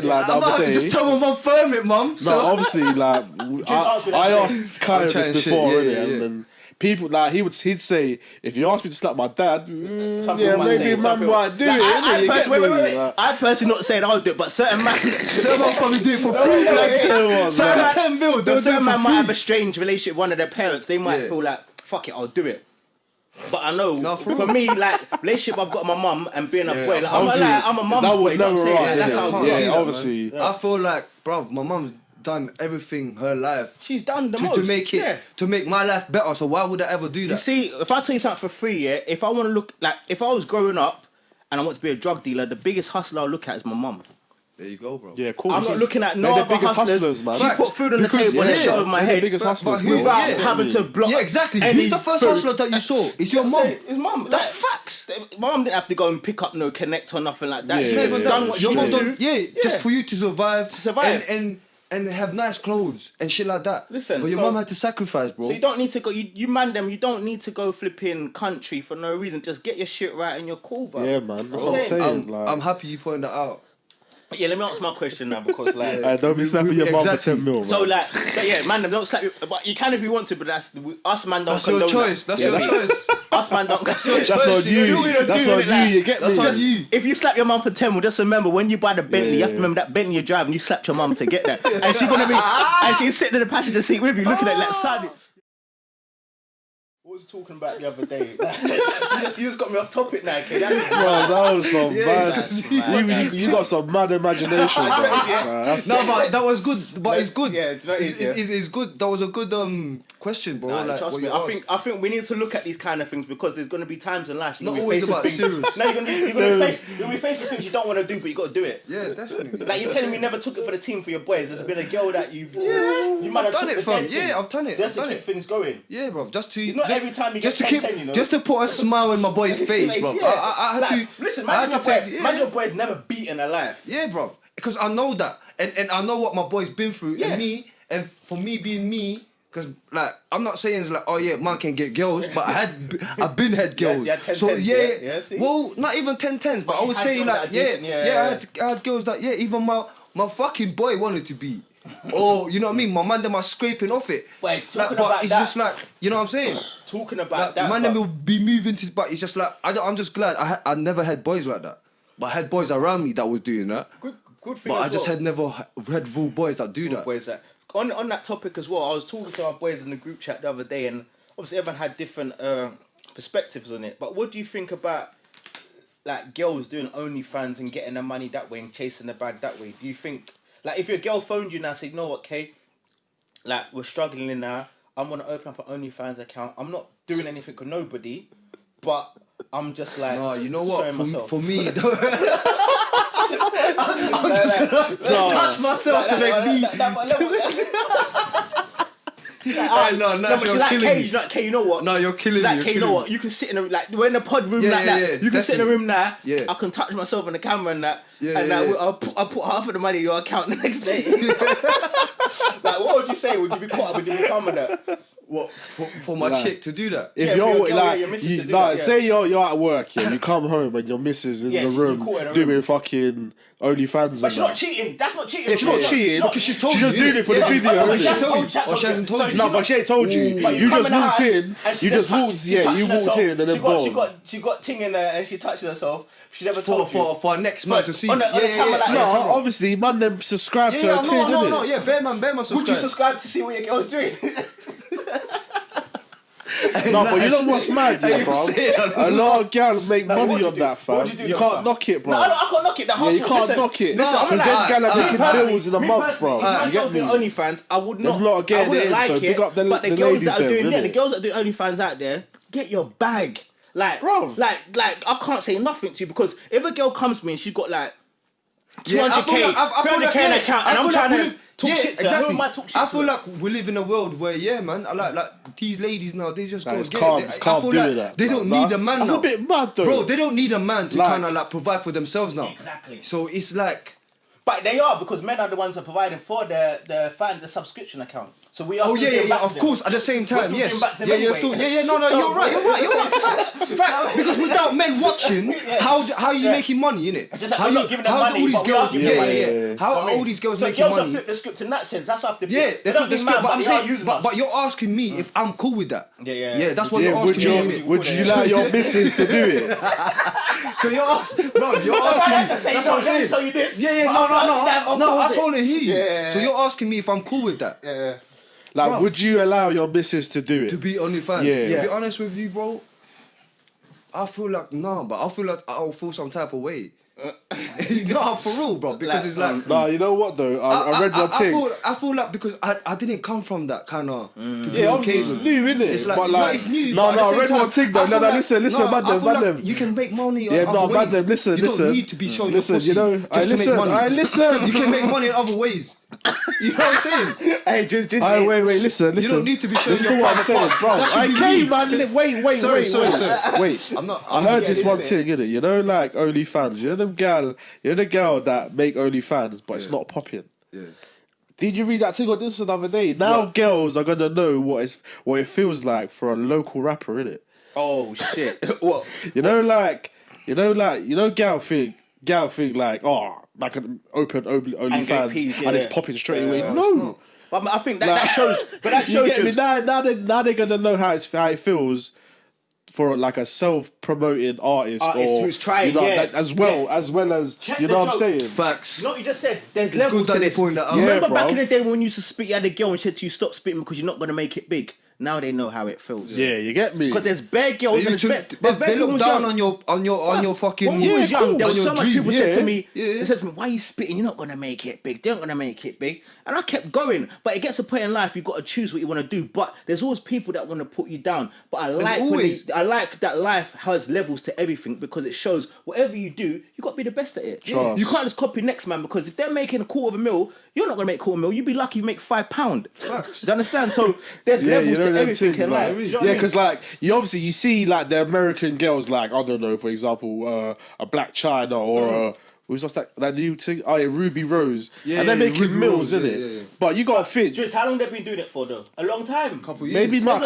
like the other day. Just tell my mum firm it, mum. No, obviously, like I asked Kyle this before, and people like he'd say, if you ask me to slap my dad, maybe man might do it. I personally not saying I'll do it, but certain man probably do it for free. Certain 10 mil. Certain man might have a strange relationship with one of their parents. They might feel like, fuck it, I'll do it. But I know, for me, like, relationship I've got with my mum and being a boy, like, I'm a mum's boy, you know what I'm saying? That's how obviously. I feel like, bruv, my mum's done everything her life. She's done the most. To make my life better, so why would I ever do that? You see, if I tell you something for free, if I want to look, like, if I was growing up and I want to be a drug dealer, the biggest hustler I'll look at is my mum. There you go, bro. Yeah, cool. I'm not looking at no other hustlers, man. She put food on the table and shit over my head. Biggest hustlers, without having to block. Yeah, exactly. Who's the first hustler that you saw? It's your mum. It's mum. That's facts. My mum didn't have to go and pick up no Connect or nothing like that. Yeah, She never done what your mum done. Just for you to survive. And have nice clothes and shit like that. Listen, but your mum had to sacrifice, bro. So you don't need to go. You man them. You don't need to go flipping country for no reason. Just get your shit right and you're cool, bro. Yeah, man. That's what I'm saying. I'm happy you pointed that out. Yeah, let me ask my question now because like don't be slapping your mum for 10 mil. so like man, don't slap you. But you can if you want to. But that's us man don't. That's your choice. That's your choice. Us man don't. That's That's on you. That's on you. You get me? That's on you. If you slap your mum for 10 mil, just remember when you buy the Bentley, you have to remember that Bentley you're driving. You slapped your mum to get that, and she's gonna be and she's sitting in the passenger seat with you, looking at like son. What was talking about the other day? you just got me off topic now, kid. Bro, that was some bad. You got some mad imagination, bro. But that was good. But it's good. Yeah, it's good. That was a good question, bro. Nah, like, trust me. I think we need to look at these kind of things because there's going to be times in life. Not always about serious. No, you're going to be facing things you don't want to do, but you got to do it. Yeah, definitely. Like you're telling me you never took it for the team for your boys. There's been a girl that you might have done it, fam. Yeah, I've done it. Just to keep things going. Yeah, bro. Just to not every time you get 10, you know. Just to put a smile on my boy's face, bro. I had to listen. Imagine your boy's never beaten alive. Yeah, bro. Because I know that, and I know what my boy's been through, and for me being me. Because like I'm not saying it's like man can get girls, but I've been had girls. Well, not even 10-10s, but I would say like I had girls that even my fucking boy wanted to be. Oh, you know what I mean? My man them are scraping off it. But it's just like, you know what I'm saying? Talking about that. Man them will be moving to, but it's just like I'm just glad I never had boys like that. But I had boys around me that was doing that. Good thing. But I just had never had real boys that do that. Boys that. On that topic as well, I was talking to our boys in the group chat the other day, and obviously everyone had different perspectives on it. But what do you think about like girls doing OnlyFans and getting their money that way and chasing the bag that way? Do you think like if your girl phoned you now and said, you know what, Kay, like we're struggling now, I'm gonna open up an OnlyFans account. I'm not doing anything with nobody, but I'm just like no, you know what? For me, I'm just gonna touch myself to make me. But she's like, Kay, you know what? No, you're killing me. Like, Kay, you know what? You can sit in like we're in a pod room that. You can sit in a room now. Yeah. I can touch myself on the camera and that. I'll put half of the money in your account the next day. Like, what would you say? Would you be caught up with your mum and that? What for my chick to do that? If you're say you're at work, you come home and your missus in the room doing fucking OnlyFans. But she's not cheating. That's not cheating. Yeah, she's not cheating because she's told you. She's just doing it for the video. She hasn't told you. No, but she ain't told you. You just walked in. You just walked. Yeah, you walked in and then boom. She got ting in there and she touched herself. She never told you. For next man to see. No, obviously, man, them subscribe to her ting, innit? No, yeah, bear man subscribe. Would you subscribe to see what your girl's doing? No, but you know what's mad, bro? A lot of girls make money on that, fam. You can't knock it, bro. No, I can't knock it. The hustle. You can't knock it. Because them girls are making bills in a month, bro. You get me? OnlyFans, I would not. There's a lot of getting it in, so big up the ladies there. The girls that do OnlyFans out there, get your bag. Like, bro, like I can't say nothing to you because if a girl comes to me and she's got like 200k, 300k in account, and I'm trying to talk shit to her. Who am I talk shit to? I feel like we live in a world where, man, I like these ladies now. They just go get it. It's calm doing that. They don't need a man now. That's a bit mad though, bro. They don't need a man to kind of like provide for themselves now. Exactly. So it's like, but they are because men are the ones that are providing for the subscription account. So we are. Oh yeah, of course. At the same time, yes. No, you're right. Facts. Because without men watching, how are you making money, innit? How you giving them money? All these girls, How are all these girls making money? So girls have flipped the script in that sense. That's what I have to. Yeah, they flipped the script. But I'm saying, but you're asking me if I'm cool with that. Yeah. That's what you're asking me. Would you allow your missus to do it? So you're asking, bro. You're asking me. That's what I'm saying. Tell you this. No. I totally hear you. So you're asking me if I'm cool with that. Yeah. Like, bro, would you allow your missus to do it? To be OnlyFans? Yeah. To be honest with you, bro, I feel like, but I feel like I'll feel some type of way. No, for real, bro, because it's like... Nah, you know what, though? I read one thing. I feel like because I didn't come from that kind of... Yeah, obviously it's new, innit? It's like, but it's new. No, I read one thing, though. No, listen, man. You can make money in other ways. Man, listen. You don't need to be showing your pussy just to make money. Listen. You can make money in other ways. You know what I'm saying? Hey, just wait, listen. You don't need to be showing your pussy. Listen to what I'm saying, bro. Okay, man, wait. I'm not... I heard this one thing, innit? You know, like OnlyFans. You know the girl that make OnlyFans, but it's not popping. Yeah. Did you read that thing on this the other day? Now girls are gonna know what it feels like for a local rapper, innit? Oh shit! What? Gal think like, oh, like an open OnlyFans peas, and it's popping straight away. it's No. not. But I think that shows. But that shows. You get me? Now they're gonna know how it feels for like a self-promoted artist or who's trying, as well as Check you know the what I'm joke. saying. Facts. You know what you just said? There's It's levels good to that you this. point that out. You remember Yeah, back bruv. in the day when you used to spit, you had a girl and said to you, stop spitting because you're not going to make it big. Now they know how it feels. Yeah, you get me? Because there's bare girls and They look down on your fucking. When we was young, there was so much people said to me, Yeah. they said to me, why are you spitting? You're not going to make it big. They're not going to make it big. And I kept going. But it gets a point in life, you've got to choose what you want to do. But there's always people that want to put you down. But I like that life has levels to everything because it shows whatever you do, you got to be the best at it. Trust. You can't just copy next man because if they're making $250,000, you're not going to make $250,000. You'd be lucky you make £5. Do you understand? So there's levels to everything in life. You know what I mean? Because like you see like the American girls, like I don't know, for example, a Black China or who's that new thing? Oh yeah, Ruby Rose, and they're making Ruby meals, Rose, innit? yeah. But you gotta fit. Drizz, how long they been doing it for though? A long time. Couple years. Maybe like a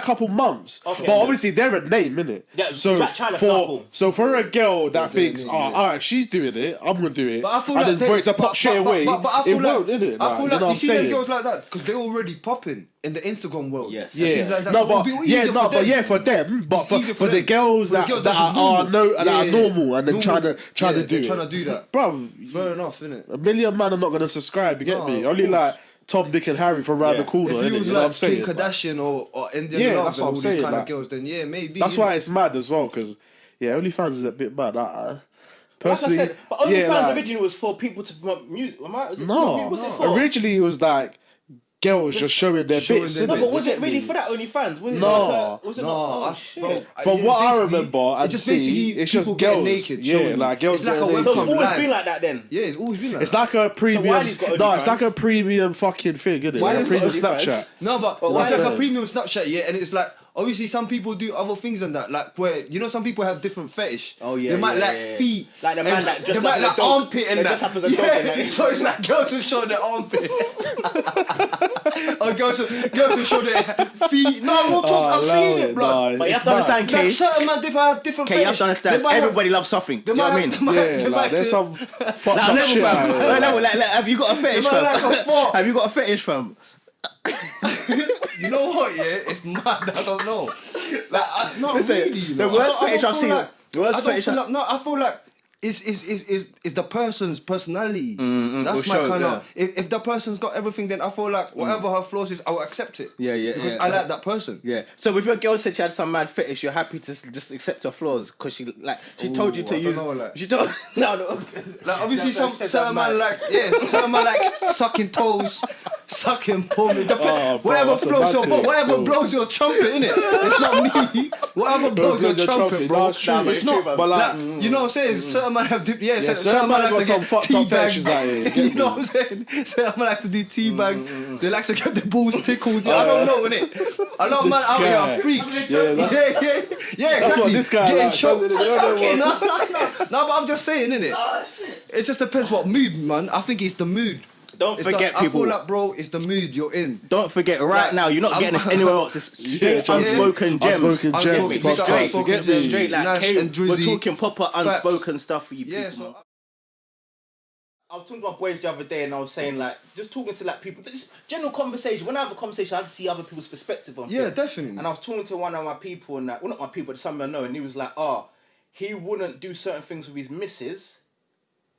couple months, Okay, but obviously they're a name, innit? Yeah, so Black China, example. for a girl that thinks, yeah. all right, she's doing it, I'm gonna do it, But I feel and like then for it to pop straight away, but I feel it like, won't, innit? I feel you like know what you I'm see them saying? girls like that because they're already popping in the Instagram world. Yes. Yeah, Things like that. no, So it'll but be easier for them. for them, but It's easier for the them. girls For the that girls that just are normal. normal and then Normal. trying to Yeah, do they're it, trying to do that. bruv. Fair enough, innit? A million man are not gonna subscribe. You get No, me? of Only course. like Tom, Dick, and Harry from around Yeah. the corner. If innit? you was You know what I'm like saying? Kim Kardashian or Indian Yeah, Love that's and what all I'm these saying, kind like- of girls, then yeah, maybe. That's why it's mad as well, because OnlyFans is a bit mad. Personally, like I said, but OnlyFans like, originally was for people to promote music. Was it no, for? originally it was like girls just showing their showing bits. their No, innit? but was it really for that OnlyFans? Was it No. was it No, not? Oh, shit. bro, From what I basically- remember it's and just see, basically it's just people getting girls. naked. Yeah, showing. like girls It's like a getting naked. So webcam it's always live. been like that then. Yeah, it's always been like It's that. like a premium. Wiley's got No, it's OnlyFans. like a premium fucking thing, isn't it? Like a Wiley's premium got OnlyFans. Snapchat. No, but why it's like is a it? premium Snapchat, yeah, and it's like obviously some people do other things than that, like where some people have different fetish. Oh, yeah, they might yeah, like yeah. feet, Like the man and that dressed they up might as a like dog. armpit and They that. dress up as a dog and that. So it's like girls will show their armpit, or girls will show their feet. No, we'll talk. I've seen it, bro. But you have to understand, Like Kay. certain man have different. Okay, you have fetish. to understand. They might have- Everybody loves something. Do they you know what I might mean? have- Yeah, they like might there's do- some fucked up Level, shit. fam. Like, Level, have you got a fetish, They might like a fam? fork. Have you got a fetish, fam? You know what? Yeah, it's mad. I don't know. Like, not Listen, really. You the know? worst I don't fetish I've feel seen- Like, the worst I don't fetish feel I- like, no, I feel like is the person's personality. That's will my show, kind yeah. of. If the person's got everything, then I feel like whatever her flaws is, I will accept it. Yeah, yeah, Because yeah. I like that person. Yeah. So if your girl said she had some mad fetish, you're happy to just accept her flaws because she told you to I don't use. know, like- She told no. Like obviously That's what I said, certain that man mad. certain man like sucking toes, sucking palm. bro, Whatever that's a blows bad your thing. whatever Bro. blows your trumpet, innit? It's not me. Whatever blows your trumpet, bro. That's true. It's not. But But Like, like, you know what I'm saying? Certain man have certain man likes got to some get fucked up teabagged. fetishes out here, you get You know me? what I'm saying? Certain man like to do teabag. They like to get their balls tickled. I don't know, innit? A lot of man out here guy. are freaks. Yeah, that's- yeah, exactly. That's what this guy getting like, choked. doesn't it? The other Okay, one. no, but I'm just saying, innit? It just depends what mood, man. I think it's the mood. Don't It's forget, I people. feel like, bro, it's the mood you're in. Don't forget, right Like, now you're not I'm- getting this anywhere else. It's straight unspoken gems. Unspoken Gems Unspoken, big up podcast. Unspoken You get me? Gems. Straight like Nash Kay, and we're Drizzy. talking proper unspoken stuff for you Yeah, people. so man. I was talking to my boys the other day and I was saying like, just talking to like people, this general conversation. When I have a conversation, I like to see other people's perspective on yeah, things. definitely. And I was talking to one of my people and that, well not my people, but someone I know, and he was like, he wouldn't do certain things with his missus,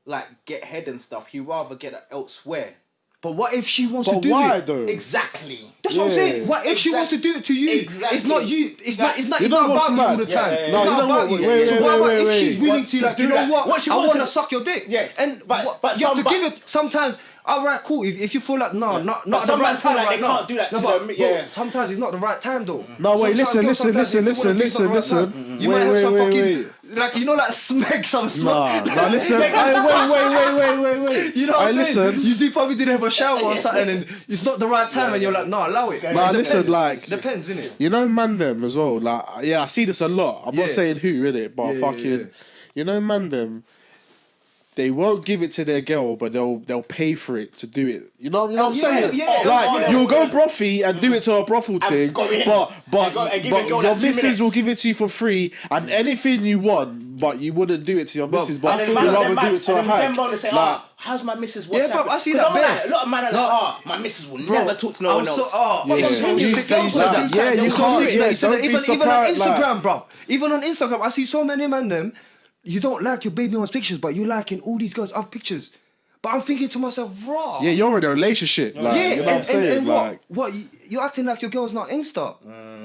like get head and stuff. He'd rather get it elsewhere. But what if she wants But to do why it? though? Exactly. That's what I'm Yeah. saying. What if she Exactly. wants to do it to you? Exactly. It's not you. It's not. It's not. You It's know not what's about you all the mad? time. Yeah, yeah, It's yeah. No, not you know about what? you. Wait, So wait, what about wait, if wait. she's willing Wants to to like? do You know that. what? What she I wants want to to- suck your dick. Yeah, And but you have to some- give it. Sometimes. All right, cool. If you feel like not But the some right man feel time like right they now. can't do that No, to but, them, bro, yeah. sometimes it's not the right time though. No, wait, Some listen. girls, sometimes if they wanna do it, it's not the right time. You might have some fucking like like smeg some smoke. Nah, listen. Wait. You know what I'm saying? Listen. You probably didn't have a shower or something, and it's not the right time, and you're like, no, allow it. Nah, It listen, depends. like- Depends, innit? You know, man, them as well. Like, yeah, I see this a lot. I'm Yeah. not saying who, innit? But Yeah, fucking, yeah. you know, man, them. they won't give it to their girl, but they'll pay for it to do it. You know what I'm saying? Yeah. Like you'll go brothy and do it to a brothel thing, but your missus will give it to you for free and anything you want, but you wouldn't do it to your missus. But I feel you'd rather do it to a hag. How's my missus? What's yeah, but I see that. Like, a lot of men are like, my missus will never talk to no one else. You sick that you said that. Yeah, you're so sick that you said that. Even on Instagram, bruv. Even on Instagram, I see so many men them. You don't like your baby mom's pictures, but you liking all these girls' other pictures. But I'm thinking to myself, raw. Yeah, you're in a relationship. Like, yeah, you know what I'm saying? And like, what? You're acting like your girl's not Insta.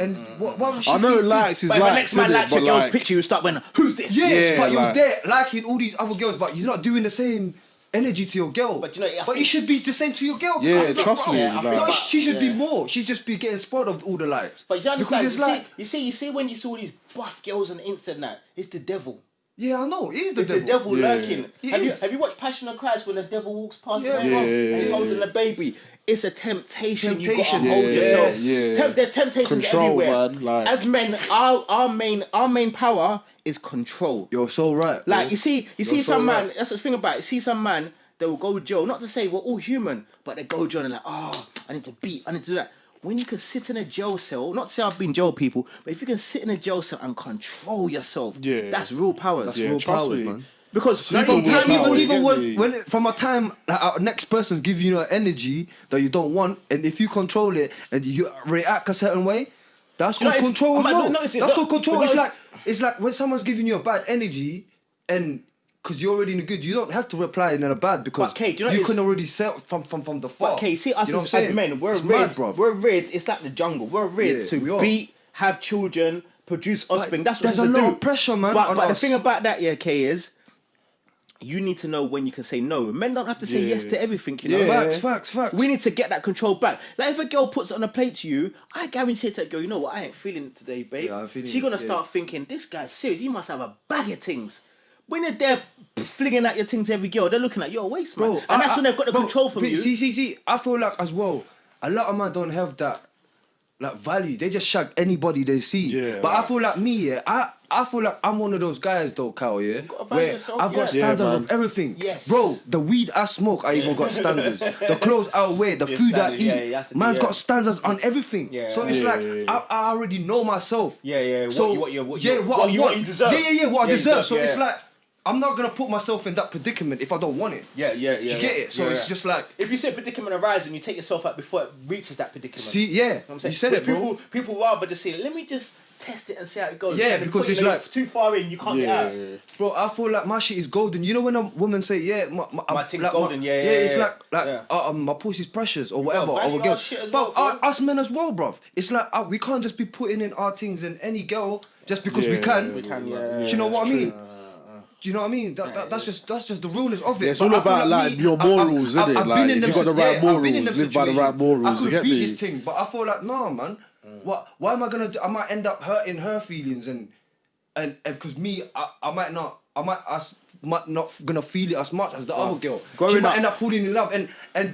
And what was she? I know likes is like. But likes, the next man likes your girl's like, picture, you start going, who's this? Yes, but you're there liking all these other girls, but you're not doing the same energy to your girl. But you know, but you should be the same to your girl. Yeah, trust me. No, she should be more. She just be getting spoiled of all the likes. But you understand? Because it's like you see when you see all these buff girls on the internet, it's the devil. Yeah, I know. It is the devil lurking. Have you watched Passion of Christ when the devil walks past the man and he's holding a baby? It's a temptation. You gotta hold yourself. There's temptations control, everywhere. Man, like. As men, our main power is control. You're so right. Like you see some man. That's the thing about it. You see some man that will go jail. Not to say we're all human, but they go jail and like, I need to do that. When you can sit in a jail cell, not to say I've been jail people, but if you can sit in a jail cell and control yourself, that's real power. That's real power, man. Because even when from a time like, our next person gives you an energy that you don't want, and if you control it and you react a certain way, that's called control as well. That's called control. It's like when someone's giving you a bad energy, and because you're already in the good, you don't have to reply in a bad because you can already sell from the far. But see us as men, we're rid. It's like the jungle. We're rid to beat, have children, produce offspring. That's what there's a lot of pressure, man. But the thing about that, K, is you need to know when you can say no. Men don't have to say yes to everything, you know. Facts. We need to get that control back. Like if a girl puts it on a plate to you, I guarantee to that girl, you know what, I ain't feeling it today, babe. She's gonna start thinking, this guy's serious, he must have a bag of things. When they're there flinging out your things to every girl, they're looking at your waist, man. And that's when they've got the control from you. See, I feel like as well, a lot of men don't have that like value. They just shag anybody they see. Yeah, but I feel like me, I feel like I'm one of those guys though, Kyle, where I've got standards of everything. Yes. Bro, the weed I smoke, I even got standards. The clothes I wear, the food I eat. Man's got standards on everything. So it's like I already know myself. So what you deserve. What I deserve. So it's like I'm not gonna put myself in that predicament if I don't want it. You get it? So it's just like if you say predicament arises, you take yourself out before it reaches that predicament. See, you said it, bro. People rather just say, let me just test it and see how it goes. Yeah, because it's like too far in, you can't get out. Bro, I feel like my shit is golden. You know when a woman say, my thing's like, golden, it's like my pussy's precious or whatever. But us men as well, bruv. It's like we can't just be putting in our things in any girl just because we can. You know what I mean? Do you know what I mean? That's just the realness of it. Yeah, it's all about like your morals, isn't it? Like if you got the right morals, live by the right morals. I could beat this thing, but I feel like nah, man. Why am I gonna do? I might end up hurting her feelings and because me, I might not gonna feel it as much as the other girl. She might end up falling in love and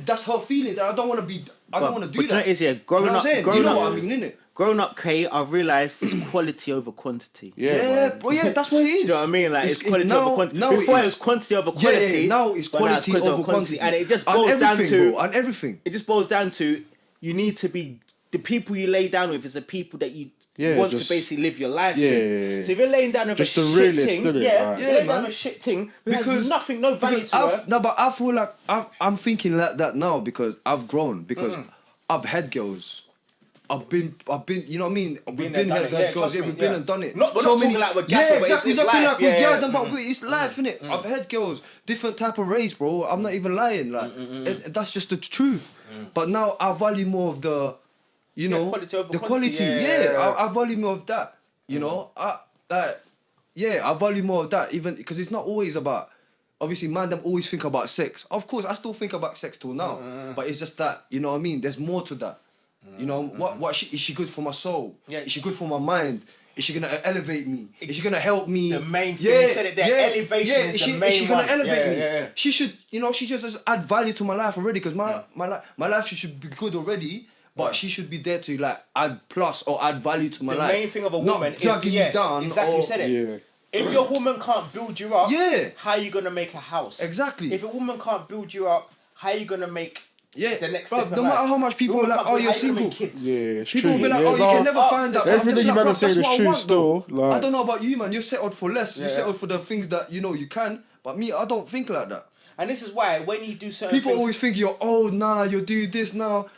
that's her feelings. And I don't want to be. I don't want to do that. You know what I mean, innit? Growing up, K, I've realised it's quality over quantity. That's what it is. Do you know what I mean? Like it's quality over quantity. Before it was quantity over quality. Now it's quality over quantity. And it just boils down to on everything. It just boils down to you need to be the people you lay down with is the people that you want to basically live your life with. So if you're laying down with just a the shit realist, thing, you're laying down with a shit thing because nothing, no value to her. No, but I feel like I'm thinking like that now because I've grown because I've had girls. I've been, you know what I mean? We've been had girls, we've been and done it. We're not talking like we're gas, exactly. It's not talking life. like we're gas, but it's life, innit? I've had girls, different type of race, bro. I'm not even lying. Like that's just the truth. But now I value more of the, you know, quality quality. I value more of that. You know, I value more of that. Even because it's not always about. Obviously, man, them always think about sex. Of course, I still think about sex till now. But it's just that, you know what I mean? There's more to that. You know, is she good for my soul? Is she good for my mind? Is she gonna elevate me? Is she gonna help me? The main thing, you said it there, elevation is the main Is she gonna one. elevate me? She should, you know, she just add value to my life already because my life should be good already. But she should be there to like add plus or add value to my life. The main thing of a woman is dragging me down. Exactly, you said it. If your woman can't build you up, Yeah. how are you gonna make a house? Exactly. If a woman can't build you up, how are you gonna make the next bro, step? No matter how much people are like, oh, you're single. Kids. Yeah, it's People true. will be like, oh, you can never find that. Everything you man are saying is true still. I don't know about you, man. You're settled for less. You're settled for the things that, you know, you can. But me, I don't think like that. And this is why when you do certain people things, always think you're old now, you're doing this now.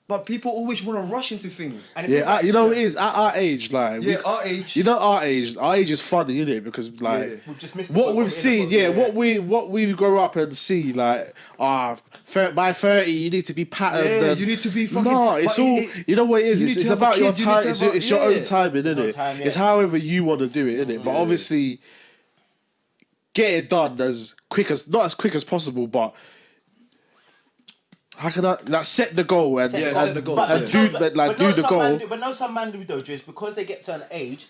But people always want to rush into things. And you know it is at our age, like our age. You know our age is funny, isn't it? Because like we've just missed what we've seen, what we grow up and see, like by 30 you need to be patterned. Yeah, you need to be fucking. No, it's all you know what it is. It's about your time. It's your own timing, isn't it? It's however you want to do it, isn't it? But obviously, get it done not as quick as possible, but. How can I set the goal and set the goal and do the goal? But no, some man do though, Drizz, because they get to an age,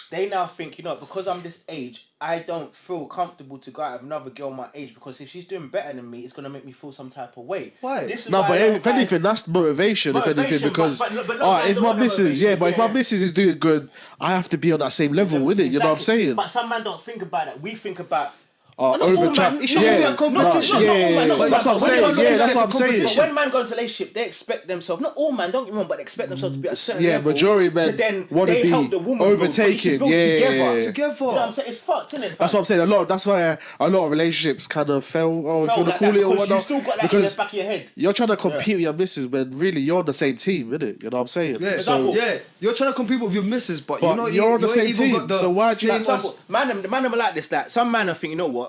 they now think, you know, because I'm this age, I don't feel comfortable to go out with another girl my age because if she's doing better than me, it's gonna make me feel some type of way. Why? But if anything, that's motivation. If anything, because if my missus is doing good, I have to be on that same level with it. You know what I'm saying? But some man don't think about that. We think about. It shouldn't be a competition. That's what I'm saying. That's what I'm saying. But when man go into a relationship, they expect themselves. Not all man, don't get me wrong, but they expect themselves to be at a certain level. Majority men want to be overtaken. Together. Do you know what I'm saying? It's fucked, isn't it? That's what I'm saying. That's why a lot of relationships kind of fell. If you want to call it or whatnot. You still got that in the back of your head. You're trying to compete with your missus when really you're on the same team, isn't it? You know what I'm saying? Yeah. You're trying to compete with your missus, but you're on the same team. So why do you? Man are like this. That some man are think, you know what?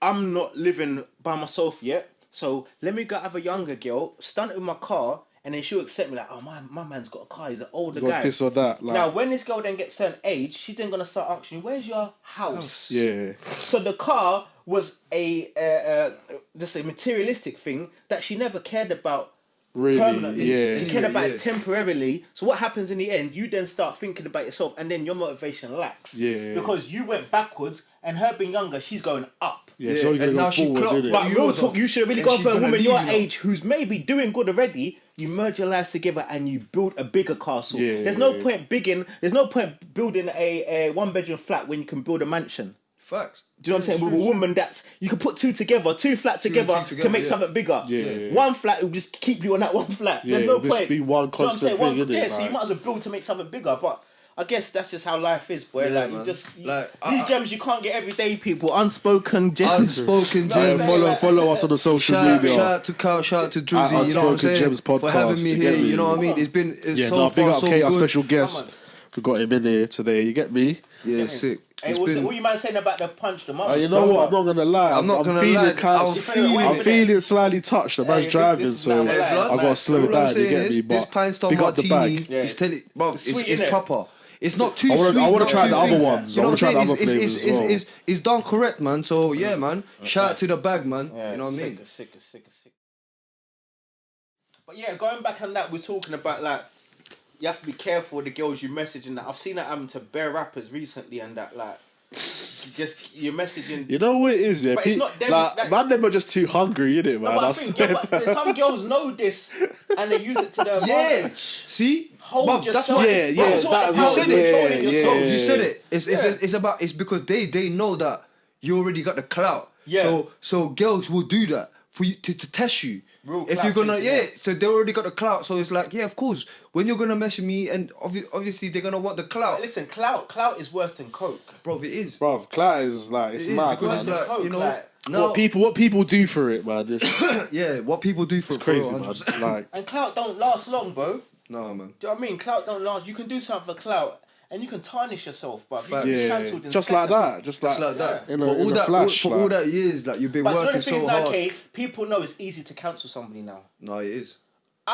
I'm not living by myself yet, so let me go have a younger girl, stunt with my car, and then she'll accept me like, oh, my man's got a car, he's an older guy. This or that. Like. Now, when this girl then gets certain age, she's then gonna start asking, where's your house? Yeah. So the car was just a materialistic thing that she never cared about. Really? Permanently. Yeah. You care about it temporarily. So what happens in the end? You then start thinking about yourself, and then your motivation lacks. Yeah. Because you went backwards, and her being younger, she's going up. Yeah. She's only going to go forward. But real talk, you should really go for a woman your age who's maybe doing good already. You merge your lives together and you build a bigger castle. Yeah. There's no point building a 1-bedroom flat when you can build a mansion. Facts. Do you know what I'm saying? With a woman you can put two flats together to make something bigger. Yeah. One flat will just keep you on that one flat. Yeah, There's no point. Be one constant thing, isn't it? Yeah, so you might as well build to make something bigger. But I guess that's just how life is, boy. Yeah, These gems you can't get every day, people. Unspoken gems. Follow us on the social media. Shout out to Kyle, shout out to Drizzy, you know what I'm Unspoken saying? Gems podcast. For having me here, you know what I mean? It's so big far up so K, our good. special guest. We got him in here today. You get me? Yeah, sick. Hey, what you man saying about the punch? You know what? I'm not gonna lie. I'm feeling slightly touched. The man's driving, so I gotta slow down. You get me? This Pine Star pick up the Martini bag. it's proper. It's not too sweet. I want to try the other ones. You know I want to try the other it's, flavors as well. it's done correct, man. So yeah, man. Shout out to the bag, man. You know what I mean? Sick. But yeah, going back on that, we're talking about like you have to be careful with the girls you message and that. I've seen that happen to bare rappers recently and that like you're messaging. You know what it is, yeah? But it's not them, man, them are just too hungry, innit, man? No, but some girls know this and they use it to their advantage. See? That's why. You said it. It's because they know that you already got the clout. Yeah. So girls will do that for you to test you. If you're gonna so they already got the clout, so it's like of course when you're gonna message me and obviously they're gonna want the clout. But listen, clout is worse than coke, bro. It is, bro. Clout is like it's mad. Because it's like, coke, you know, what people do for it, man. What people do for it's crazy, man. Like and clout don't last long, bro. No, man. Do you know what I mean? Clout don't last. You can do something for clout. And you can tarnish yourself, but you get cancelled in just seconds. like that. For all that years, like you've been working so hard. Okay, people know it's easy to cancel somebody now. No, it is.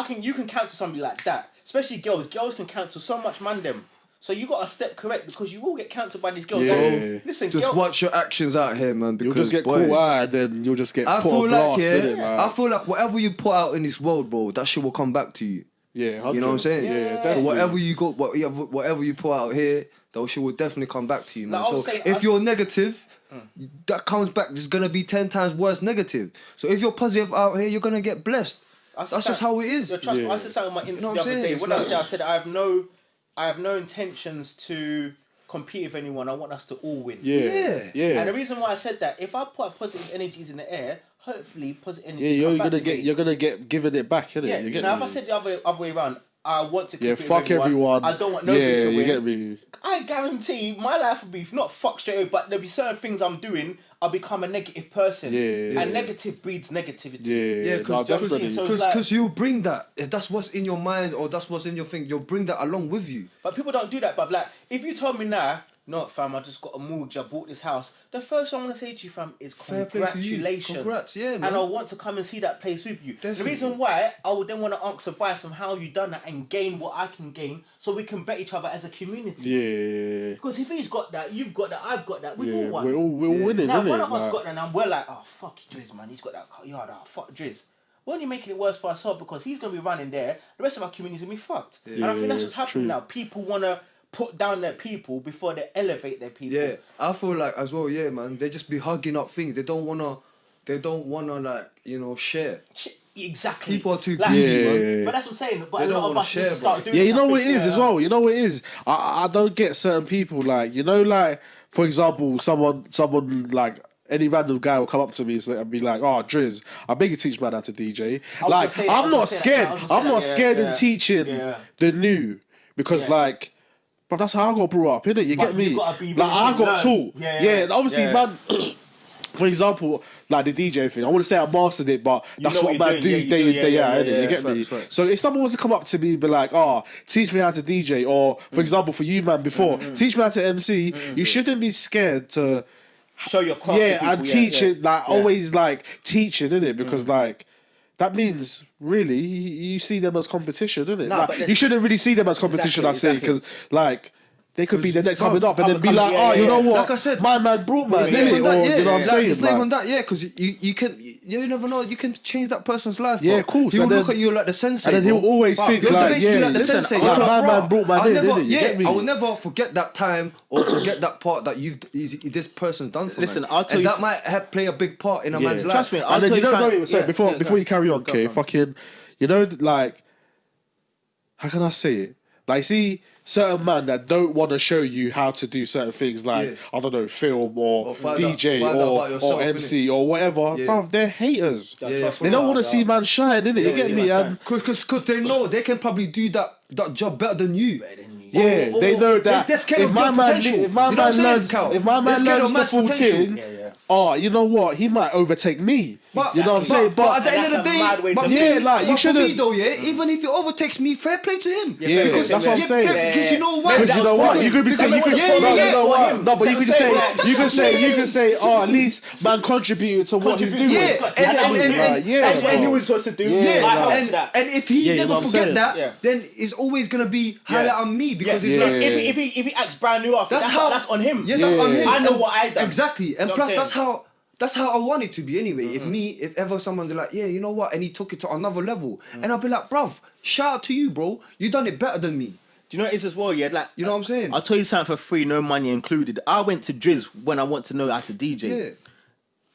You can cancel somebody like that, especially girls. Girls can cancel so much man them. So you got to step correct because you will get cancelled by these girls. Yeah. Listen, just watch your actions out here, man. Because you'll just get caught out, and then you'll just get put on blast, I feel like whatever you put out in this world, bro, that shit will come back to you. Yeah, 100. You know what I'm saying? Yeah, so whatever you got, whatever you put out here, that shit will definitely come back to you, man. So if you're negative, that comes back. It's gonna be 10 times worse negative. So if you're positive out here, you're gonna get blessed. That's just how it is. I said something on my Instagram the other day. I said I have no intentions to compete with anyone. I want us to all win. Yeah. And the reason why I said that, if I put positive energies in the air, hopefully positive energies. Yeah, you're gonna get given it back, innit? Yeah. You Now, if I said the other way around, I want to compete fuck with everyone. I don't want nobody to win. You get me? I guarantee my life will be not fucked straight away, but there'll be certain things I'm doing. I'll become a negative person. And negative breeds negativity. Yeah, because you bring that. If that's what's in your mind or that's what's in your thing, you'll bring that along with you. But people don't do that. But like, if you told me now, no, fam, I just got a mortgage, I bought this house. The first thing I want to say to you, fam, is congratulations. Congrats, yeah, man. And I want to come and see that place with you. Definitely. The reason why I would then want to ask advice on how you done that and gain what I can gain, so we can bet each other as a community. Yeah. Because if he's got that, you've got that, I've got that, we've all won. We're all winning, now, innit? one of us got that, and we're like, oh, fuck Drizz, man, he's got that yard, fuck Drizz. We're only making it worse for ourselves because he's going to be running there, the rest of our community's going to be fucked. And I think that's what's happening now. People want to put down their people before they elevate their people. Yeah, I feel like as well, man, they just be hugging up things. They don't wanna like, share. Exactly. People are too greedy, man. But that's what I'm saying. But They a don't lot of wanna us share, need to start doing You know what it something. is as well. You know what it is. I don't get certain people like, like, for example, someone like any random guy will come up to me and be like, "Oh, Drizz, I beg you teach man how to DJ." Like, I'm not scared. I'm not scared in teaching the new because like. But that's how I got brought up, innit? You get me? Like, I got taught. And obviously, man, for example, like the DJ thing, I wouldn't say I mastered it, but that's what man do day in, day out, innit? You get me? So if someone was to come up to me and be like, oh, teach me how to DJ, or for example, for you, man, before, teach me how to MC, you shouldn't be scared to show your craft. And teach it, like, always, like, teaching, innit? Because, like, that means really you see them as competition, isn't it? No, like, you shouldn't really see them as competition. Exactly, because like they could be the next coming up and then be like, you know what? Like I said, my man brought man. It's not even that, you know what I'm saying? It's not even that, because you never know. You can change that person's life. Yeah, cool. He'll look at you like the sensei, and then he'll always think like, the sensei. My man brought man in, didn't he? I will never forget that time or forget that part that this person's done for me. Listen, I'll tell you, that might play a big part in a man's life. Trust me, I'll tell you something. Before you carry on, okay, fucking, like, how can I say it? Like, see, certain man that don't want to show you how to do certain things, like, I don't know, film or DJ or MC or whatever, bruv, they're haters. They don't want to see man shine, innit? You get me? Because they know they can probably do that job better than you. Yeah, they know that if my man learns the full thing, you know what? He might overtake me. But, you know what I'm saying? But at the end of the day, like you shouldn't. For me though, even if he overtakes me, fair play to him. Yeah, because that's what I'm saying. Because you know what? Because you know what? You could be saying, no, but you could say, at least man contributed to what he's doing. And he was supposed to do. And if he never forget that, then it's always gonna be highlight on me because it's like if he acts brand new after, that's on him. Yeah, that's on him. I know what I done. Exactly, and plus that's how I want it to be anyway. If ever someone's like, yeah, you know what, and he took it to another level, and I'll be like, bruv, shout out to you, bro. You done it better than me. Do you know what it is as well? Yeah, like, you know what I'm saying? I'll tell you something for free, no money included. I went to Drizz when I want to know how to DJ. Yeah.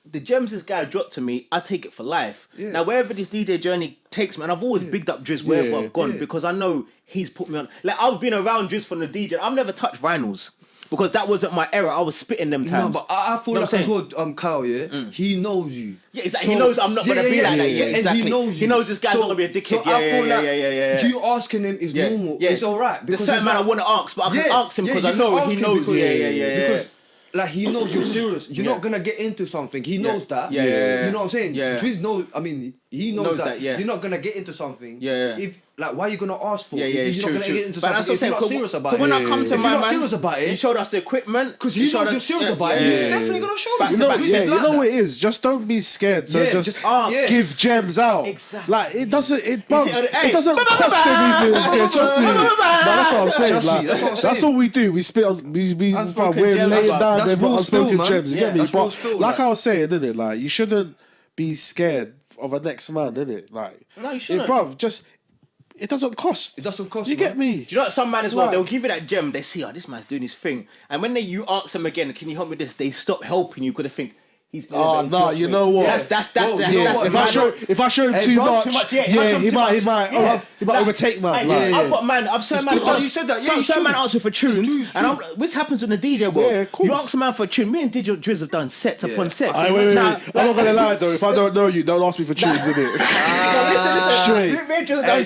The gems this guy dropped to me, I take it for life. Yeah. Now, wherever this DJ journey takes me, and I've always bigged up Drizz wherever I've gone because I know he's put me on. Like, I've been around Drizz from the DJ. I've never touched vinyls. Because that wasn't my era. I was spitting them times. No, but I feel like as well, Kyle, he knows you. Yeah, exactly. So, he knows I'm not going to be like that. Yeah, exactly. And he knows this guy's not going to be a dickhead. So I feel like you asking him is normal. Yeah. It's all right. There's certain man I want to ask, but I can ask him because I know he knows. Because like, he knows you're serious. You're not going to get into something. He knows that. You know what I'm saying? Drizz knows, he knows that. You're not going to get into something. If, like, why are you gonna ask for it? If you're not gonna get into something, if you're not serious about it. When I come to my man, serious about it, he showed us the equipment. Because he knows you're serious about it. He's definitely gonna show you. You know what it is. Just don't be scared to just give gems out. Exactly. Like, it doesn't cost anything. Trust me. That's what I'm saying. That's what we do. We spit on. We're laying down them unspoken gems. You get me? But like I was saying, isn't it? Like, you shouldn't be scared of a next man, innit? Like, no, you shouldn't. Bruv, just. It doesn't cost. It doesn't cost. You get me? Do you know what? Some man as well, they'll give you that gem. They see, this man's doing his thing. And when you ask them again, can you help me with this? They stop helping you because they think, he's Oh no, you know what? That's if I show him too much, he might overtake man. I've got man. I've seen man. You said that. Some man asking for tunes, and this happens in the DJ world. Yeah, of course. You ask a man for a tune. Me and DJ Drizz have done sets upon sets. Wait. I'm not gonna lie though. If I don't know you, don't ask me for tunes, innit? Listen.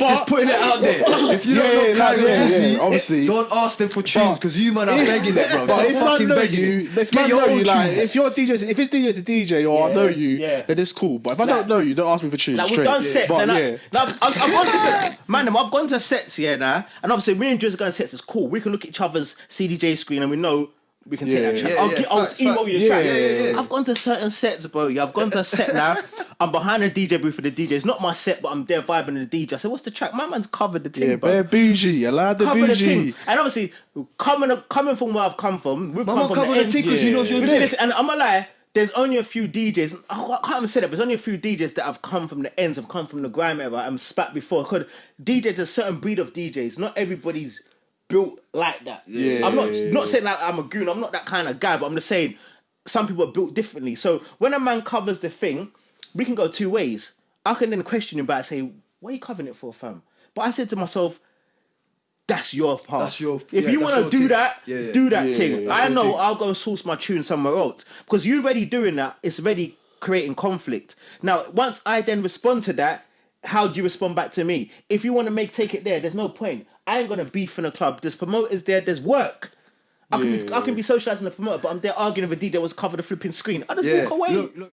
Just putting it out there. If you don't know Kio Drizzy, obviously, don't ask them for tunes because you man are begging it, bro. But if I know you, if your DJ, if it's DJ to DJ or I know you, then it's cool. But if I don't know you, don't ask me for tunes. Like we've done sets, and I've gone to sets. Man, I've gone to sets now, and obviously me and Drizz going to sets is cool. We can look at each other's CDJ screen and we know we can take that track. I'll email you the track. I've gone to certain sets, bro. I've gone to a set now. I'm behind the DJ booth for the DJ. It's not my set, but I'm there vibing with the DJ. I said, "What's the track?" My man's covered the thing, bro. Yeah, bougie. Allowed the bougie. And obviously, coming from where I've come from, we've come from the thing because he knows you're there. And I'm gonna lie. There's only a few DJs. I can't even say that, but there's only a few DJs that have come from the ends, have come from the grime era, and spat before. Because DJs, a certain breed of DJs. Not everybody's built like that. I'm not saying like I'm a goon. I'm not that kind of guy, but I'm just saying some people are built differently. So when a man covers the thing, we can go two ways. I can then question him back and say, "What are you covering it for, fam?" But I said to myself, that's your path. If you want to do that, do that thing. I know I'll go and source my tune somewhere else. Because you already doing that, it's already creating conflict. Now, once I then respond to that, how do you respond back to me? If you want to take it there, there's no point. I ain't going to beef in a club. There's promoters there, there's work. I can be socialising the promoter, but I'm there arguing with a DJ that was covered the flipping screen. I just walk away. Look.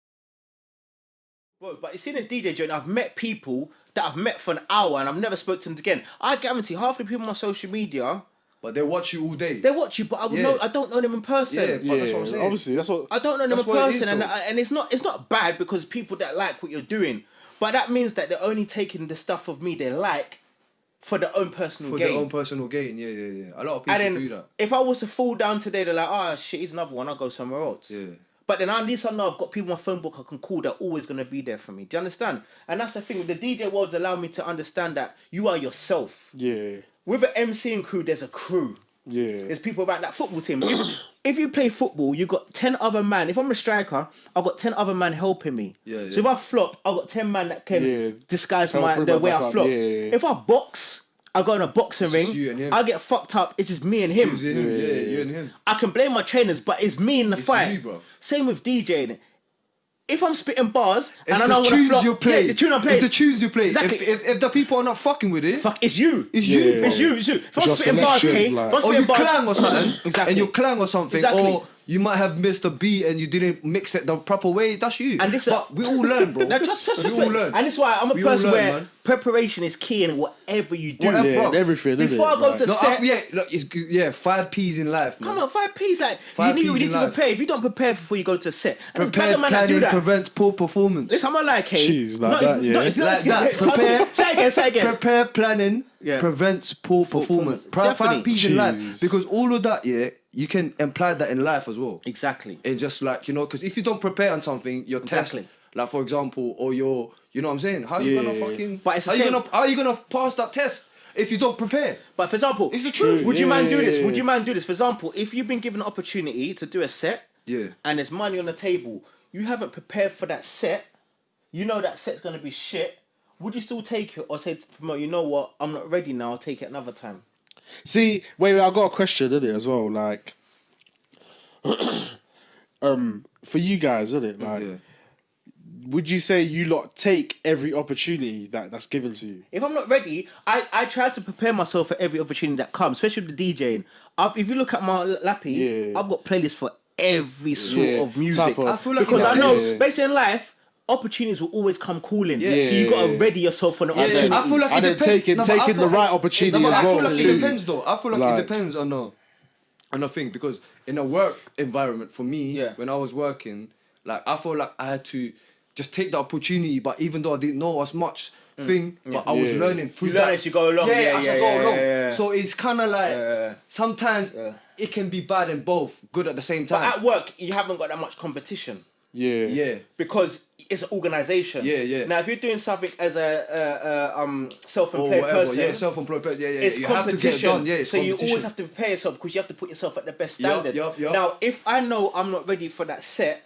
Bro, but you see this DJ joint, I've met people that I've met for an hour and I've never spoken to them again. I guarantee half the people on my social media, but they watch you all day. They watch you, but I don't know them in person. Yeah, that's what I'm saying. Obviously, that's what I don't know them in person, and it's not bad because people that like what you're doing, but that means that they're only taking the stuff of me they like for their own personal gain. For their own personal gain, yeah. A lot of people do that. If I was to fall down today, they're like, "Oh shit, he's another one. I'll go somewhere else." Yeah. But then at least I know I've got people on my phone book I can call that are always going to be there for me. Do you understand? And that's the thing. The DJ world's allowed me to understand that you are yourself. Yeah. With an MCing crew, there's a crew. Yeah. There's people about that football team. If you play football, you got 10 other men. If I'm a striker, I've got 10 other men helping me. Yeah. So if I flop, I've got 10 men that can disguise the way I flop. Yeah. If I box, I go in a boxing ring, I get fucked up, it's just me and him. You and him. I can blame my trainers, but it's me in the fight. You, bro. Same with DJing. If I'm spitting bars it's and I don't want to flop, you play. the tune I play. It's the tunes you play. Exactly. If the people are not fucking with it, it's you. It's you, bro. It's you. If I'm spitting bars, or you clang or something, exactly. And you clang or something, or you might have missed a beat and you didn't mix it the proper way. That's you. And this, but we all learn, bro. No, just we all learn. And this is why I'm a person where preparation is key in whatever you do. Everything. Before I go to set, it's 5 P's in life, man. Come on, 5 P's. Like you need to prepare. If you don't prepare before you go to set, prepared planning prevents poor performance. This I'm like, hey, jeez, like that. Say again. Prepare planning prevents poor performance. 5 P's in life, because all of that, you can imply that in life as well. Exactly. And just like, because if you don't prepare on something, your test, like for example, or your, you know what I'm saying? How are you gonna fucking? But it's how are you gonna pass that test if you don't prepare? But for example, it's the truth. Would you mind do this? Would you mind do this? For example, if you've been given an opportunity to do a set, and there's money on the table, you haven't prepared for that set. You know that set's gonna be shit. Would you still take it, or say to the promoter, you know what, I'm not ready now. I'll take it another time. See, wait, I got a question, isn't it, as well? Like, for you guys, isn't it? Like, would you say you lot take every opportunity that's given to you? If I'm not ready, I try to prepare myself for every opportunity that comes, especially with the DJing. If you look at my lappy, I've got playlists for every sort of music. I feel like because I know, basically in life, opportunities will always come calling. So you got to ready yourself for the opportunity. I feel like and then taking the right opportunity as well. I feel like it depends though. I feel like it depends on a thing, because in a work environment for me, when I was working, like I feel like I had to just take the opportunity, but even though I didn't know as much but I was learning through that. As you go along. As I go along. So it's kind of like sometimes it can be bad and both good at the same time. But at work, you haven't got that much competition. Yeah. Because it's an organisation. Now, if you're doing something as a self-employed person, self-employed person, it's you competition. Have to get it done. So you always have to prepare yourself, because you have to put yourself at the best standard. Now, if I know I'm not ready for that set,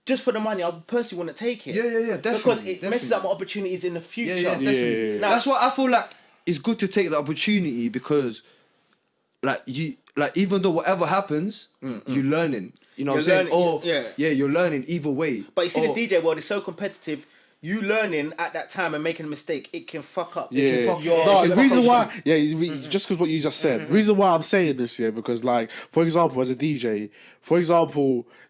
just for the money, I personally want to take it. Yeah, definitely. Because it messes up my opportunities in the future. Yeah, definitely. Now, that's why I feel like it's good to take the opportunity because, like even though whatever happens, you're learning. You know what I'm saying? You're learning either way. But you see, this DJ world is so competitive. You learning at that time and making a mistake, it can fuck up. The reason why, just because what you just said, the reason why I'm saying this here, because like, for example, as a DJ,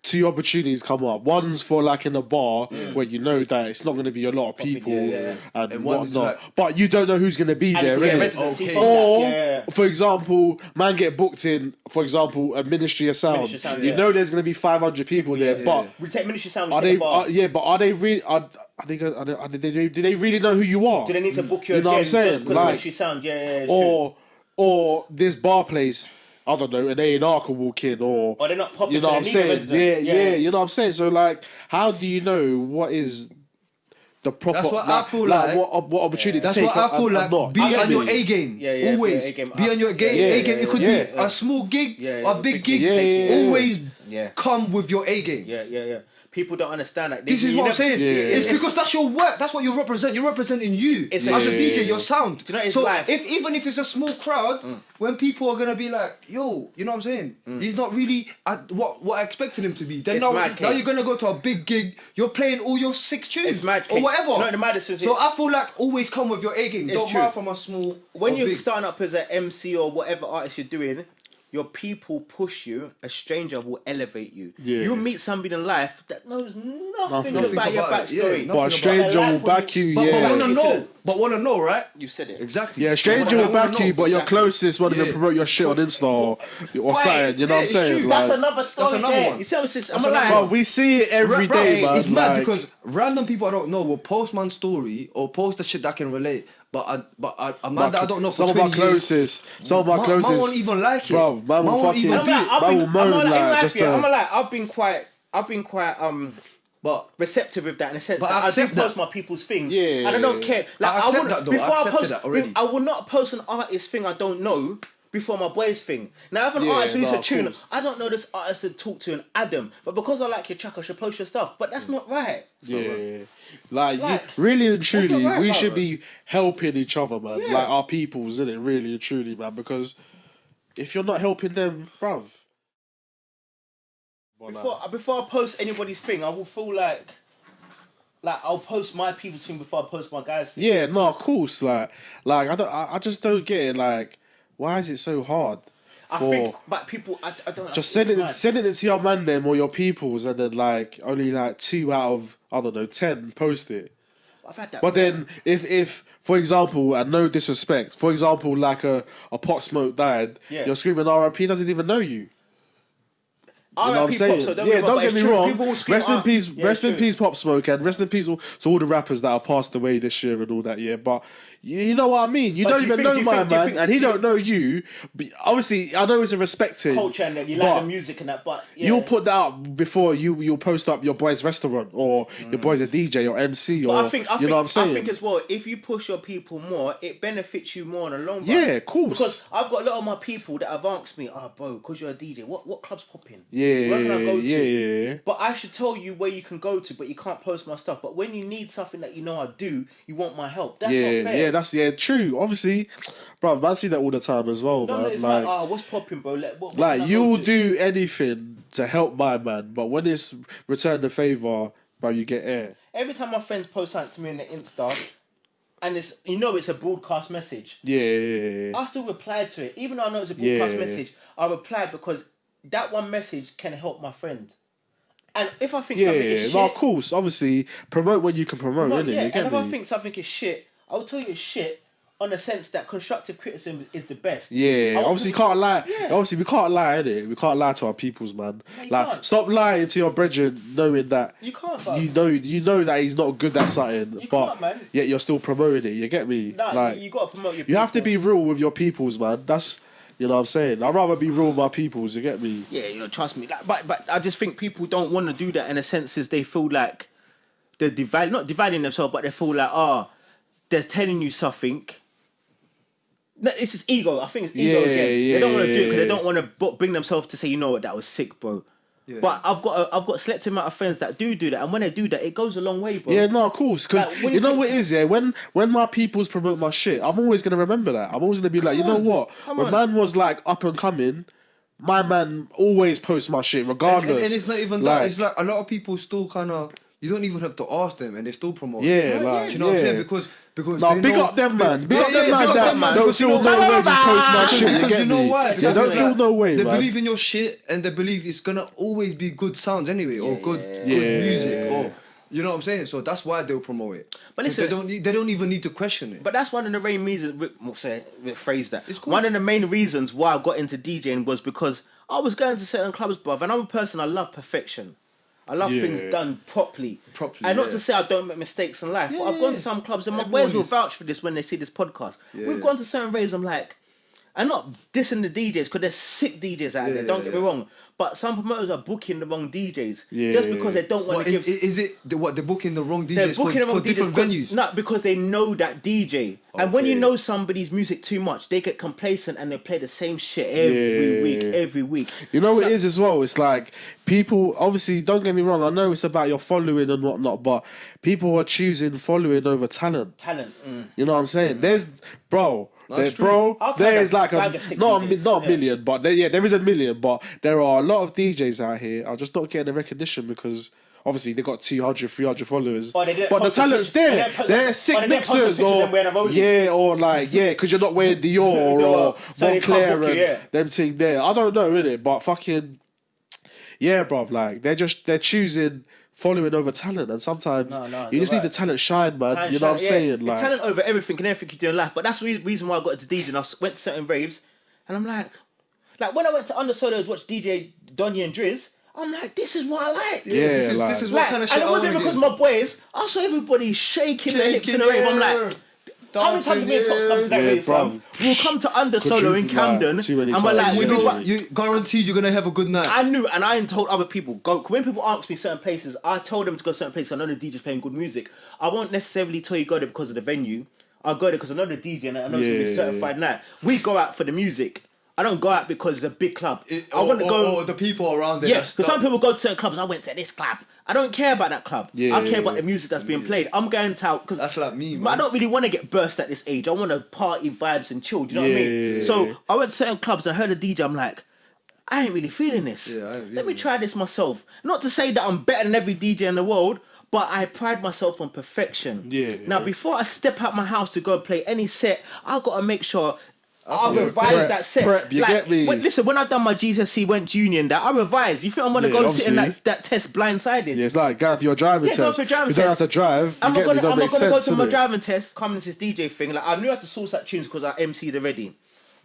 two opportunities come up. One's for like in a bar where you know that it's not going to be a lot of people and whatnot, like, but you don't know who's going to be there, innit? Or, for example, man get booked in, for example, a Ministry of Sound. You know there's going to be 500 people there, but we take Ministry of Sound. Are they? But are they really? Do they really know who you are? Do they need to book you, you know again? What I'm saying? Because it makes you sound, or this bar place, I don't know, an A&R could walk in, or they're not popular. You know what I'm saying? Yeah, you know what I'm saying. So like, how do you know what is the proper? That's what I feel like. What opportunity? That's to take what I feel like. not. Be on your A game. Always be on your A game. It could be a small gig, a big gig. Always come with your A game. Yeah. People don't understand that. This is what I'm saying. It's because that's your work. That's what you represent. You're representing you as a DJ, your sound. Do you know, so life. even if it's a small crowd, when people are gonna be like, "Yo," you know what I'm saying? He's not really what I expected him to be. Then now you're gonna go to a big gig. You're playing all your 6 tunes or whatever. You know, the maddest is so I feel like always come with your A game. Don't matter from a small. When you're starting up as an MC or whatever artist you're doing, your people push you. A stranger will elevate you. You'll meet somebody in life that knows nothing about your backstory. But a stranger will back you. But wanna know, right? You said it exactly. Yeah, a stranger will back you, but your closest won't even promote your shit on Insta or something. You know what I'm saying? Like, that's another story. That's another one. You see what I'm saying? But we see it every day, man. It's mad because random people I don't know will post my story or post the shit that I can relate. But I'm mad that I don't know. Some of my closest. Man won't even like it. Bro, man will fucking. Man will moan like just. I'm like, I've been quite but receptive with that in a sense that I do post my people's things. And I don't care. Like I accept that though. I accepted that already. I will not post an artist thing I don't know before my boys thing. Now if an artist releases a tune, I don't know this artist to talk to and add them. But because I like your track, I should post your stuff. But that's not right. Like really and truly, we should be helping each other, man. Like our peoples, isn't it? Really and truly, man. Because if you're not helping them, bruv. Before I post anybody's thing, I will feel like I'll post my people's thing before I post my guys' thing. Yeah, no, of course. Like I just don't get it. Like, why is it so hard? I think, but people, I don't. Just send it to your man them or your peoples, and then like only like 2 out of 10 post it. I've had that. But then if for example, and no disrespect, for example, like a Pop Smoke died, you're screaming RIP, doesn't even know you. You know what I'm saying? Don't get me wrong. Rest in peace, Pop Smoke, and rest in peace to all the rappers that have passed away this year and all that. Yeah, but you know what I mean. You don't even know my man, and he don't know you. But obviously, I know it's a respected culture and that you like the music and that. But you'll put that up before you'll post up your boy's restaurant or your boy's a DJ or MC or you know what I'm saying. I think as well, if you push your people more, it benefits you more in the long run. Yeah, of course. Because I've got a lot of my people that have asked me, bro, because you're a DJ, what clubs popping? Yeah, where can I go to? Yeah. But I should tell you where you can go to, but you can't post my stuff. But when you need something that you know I do, you want my help. That's not fair. Yeah, that's true. Obviously, bro, I see that all the time as well, man. It's like, what's popping, bro? Like you will do anything to help my man, but when it's return the favour, bro, you get air. Every time my friends post something to me on the Insta, and it's a broadcast message. Yeah. I still reply to it, even though I know it's a broadcast message. I reply because that one message can help my friend. And if I think something is shit... of course. Obviously, promote when you can promote, innit? Yeah, and if I think something is shit, I'll tell you it's shit on the sense that constructive criticism is the best. Yeah, obviously you can't lie. Yeah. Obviously, we can't lie, innit? We can't lie to our peoples, man. No, stop lying to your brethren knowing that... You can't, bro. You know that he's not good at something, man. Yet you're still promoting it, you get me? Nah, you got to promote your people. You have to be real with your peoples, man. That's... You know what I'm saying? I'd rather be real with my peoples, you get me? Yeah, trust me. But I just think people don't want to do that in a sense is they feel like they're not dividing themselves, but they feel like, they're telling you something. No, it's just ego. I think it's ego again. They don't want to do it because they don't want to bring themselves to say, you know what, that was sick, bro. Yeah. But I've got a selective amount of friends that do that, and when they do that, it goes a long way, bro. Yeah, no, of course, because Like, you know what it is, yeah. When my peoples promote my shit, I'm always gonna remember that. I'm always gonna be like, you know what? When man was like up and coming, my man always posts my shit regardless. And it's not even that. It's like a lot of people still kind of. You don't even have to ask them, and they still promote. Yeah, it. like, Do you know what I'm saying? Because no, big up them, man. Big up them, man. Don't feel no way just post my shit. Because you know why? Yeah, don't feel no way, They man. believe in your shit, and they believe it's gonna always be good sounds anyway, or good music, or you know what I'm saying. So that's why they'll promote it. But listen, they don't even need to question it. But that's one of the main reasons. Rephrase that. It's cool. One of the main reasons why I got into DJing was because I was going to certain clubs, bruv, and I'm a person, I love perfection. I love things done properly. And not to say I don't make mistakes in life, but I've gone to some clubs, and my boys will vouch for this when they see this podcast. We've gone to certain raves, I'm like, I'm not dissing the DJs, because there's sick DJs out there, don't get me wrong. But some promoters are booking the wrong DJs just because they don't want to give... Is it they're booking the wrong DJs they're booking for different venues? No, because they know that DJ. And when you know somebody's music too much, they get complacent and they play the same shit every week. You know what it is as well? It's like people, obviously, don't get me wrong, I know it's about your following and whatnot, but people are choosing following over talent. You know what I'm saying? There's like not a million, but there is a million, but there are a lot of DJs out here are just not getting the recognition because obviously they got 200, 300 followers, but the talent's there. They're sick mixers, or because you're not wearing Dior or Moncler and them thing there. I don't know, innit? But fucking bruv, like they're choosing following over talent, and sometimes you just need the talent shine, man. You know what I'm saying? Like, it's talent over everything and everything you do in life. But that's the reason why I got into DJing. I went to certain raves, and I'm like when I went to Undersold to watch DJ Donny and Drizz, I'm like, this is what I like. This is what kind of shit. And it wasn't because my boys. I saw everybody shaking their hips in the rave. I'm like, how many times me and Tots come to that rave, fam? We'll come to Undersolo in Camden, and we're like, you guaranteed you're gonna have a good night. I knew, and I ain't told other people go. When people ask me certain places, I told them to go certain places. I know the DJ's playing good music. I won't necessarily tell you go there because of the venue. I'll go there because I know the DJ and I know it's gonna be a certified night. We go out for the music. I don't go out because it's a big club. I want to go. Or the people around there. Yeah, because some people go to certain clubs. I went to this club. I don't care about that club. I care about the music that's being played. I'm going out because that's like me, man. I don't really want to get burst at this age. I want to party vibes and chill. Do you know what I mean? So I went to certain clubs and heard a DJ. I'm like, I ain't really feeling this. Let me try this myself. Not to say that I'm better than every DJ in the world, but I pride myself on perfection. Now, before I step out my house to go play any set, I've got to make sure I revised that set. You get me? Listen, when I done my GCSE went junior and that, I revised. You think I'm gonna go sit in that test blindsided? Yeah, it's like going for your driving test. Go for driving test. You don't have to drive. I'm not gonna go to my driving test. Coming to this DJ thing, like I knew how to source that tunes because I MC'd already.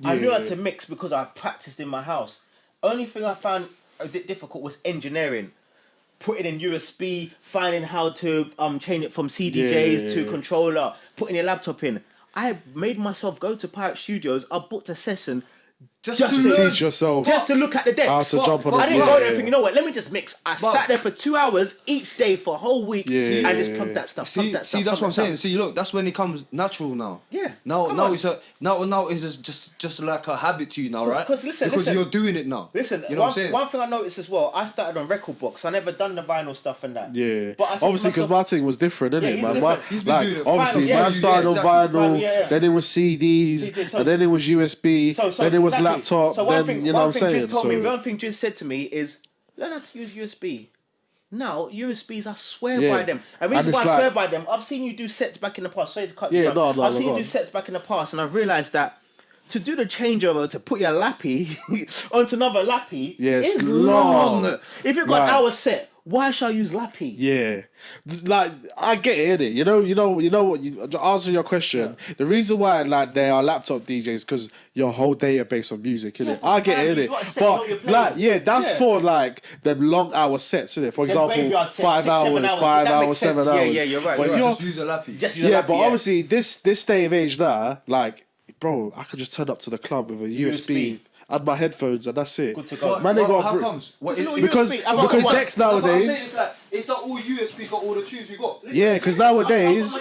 I knew how to mix because I practiced in my house. Only thing I found a bit difficult was engineering. Putting in USB, finding how to change it from CDJs to controller, putting your laptop in. I made myself go to Pirate Studios. I booked a session just to teach yourself, just to look at the decks. How to jump on I didn't go there thinking, you know what? Let me just mix. I sat there for 2 hours each day for a whole week and just pumped that stuff. See, that's what I'm saying. See, look, that's when it comes natural now. Yeah. Now it's just like a habit to you now, right? Because you're doing it now. Listen, you know what I'm saying? One thing I noticed as well, I started on record box. I never done the vinyl stuff and that. Yeah. But obviously, because my thing was different, innit, man? He's been doing it. Obviously, man started on vinyl, then it was CDs, and then it was USB, then it was laptop. Then you know what I'm saying. One thing Drizz said to me is, learn how to use USB. Now, USBs, I swear by them. And the reason why I swear by them, I've seen you do sets back in the past. Sorry to cut you off. I've seen you do sets back in the past, and I've realised that to do the changeover, to put your lappy onto another lappy is long. If you've got an hour set, why shall I use lappy? Yeah. Like, I get it, innit? You know what, to answer your question, the reason why like there are laptop DJs because your whole database of music, innit? I get it, innit? But like, that's for like them long hour sets, innit? For example, 5 hours, 5 hours, 7 hours. Yeah, you're right. But if you're just use a lappy. But obviously this day of age now, like, bro, I could just turn up to the club with a USB. Add my headphones and that's it. Good to go. Man, how comes? Because decks nowadays. It's not all USB got all the tunes you got. Yeah, because nowadays,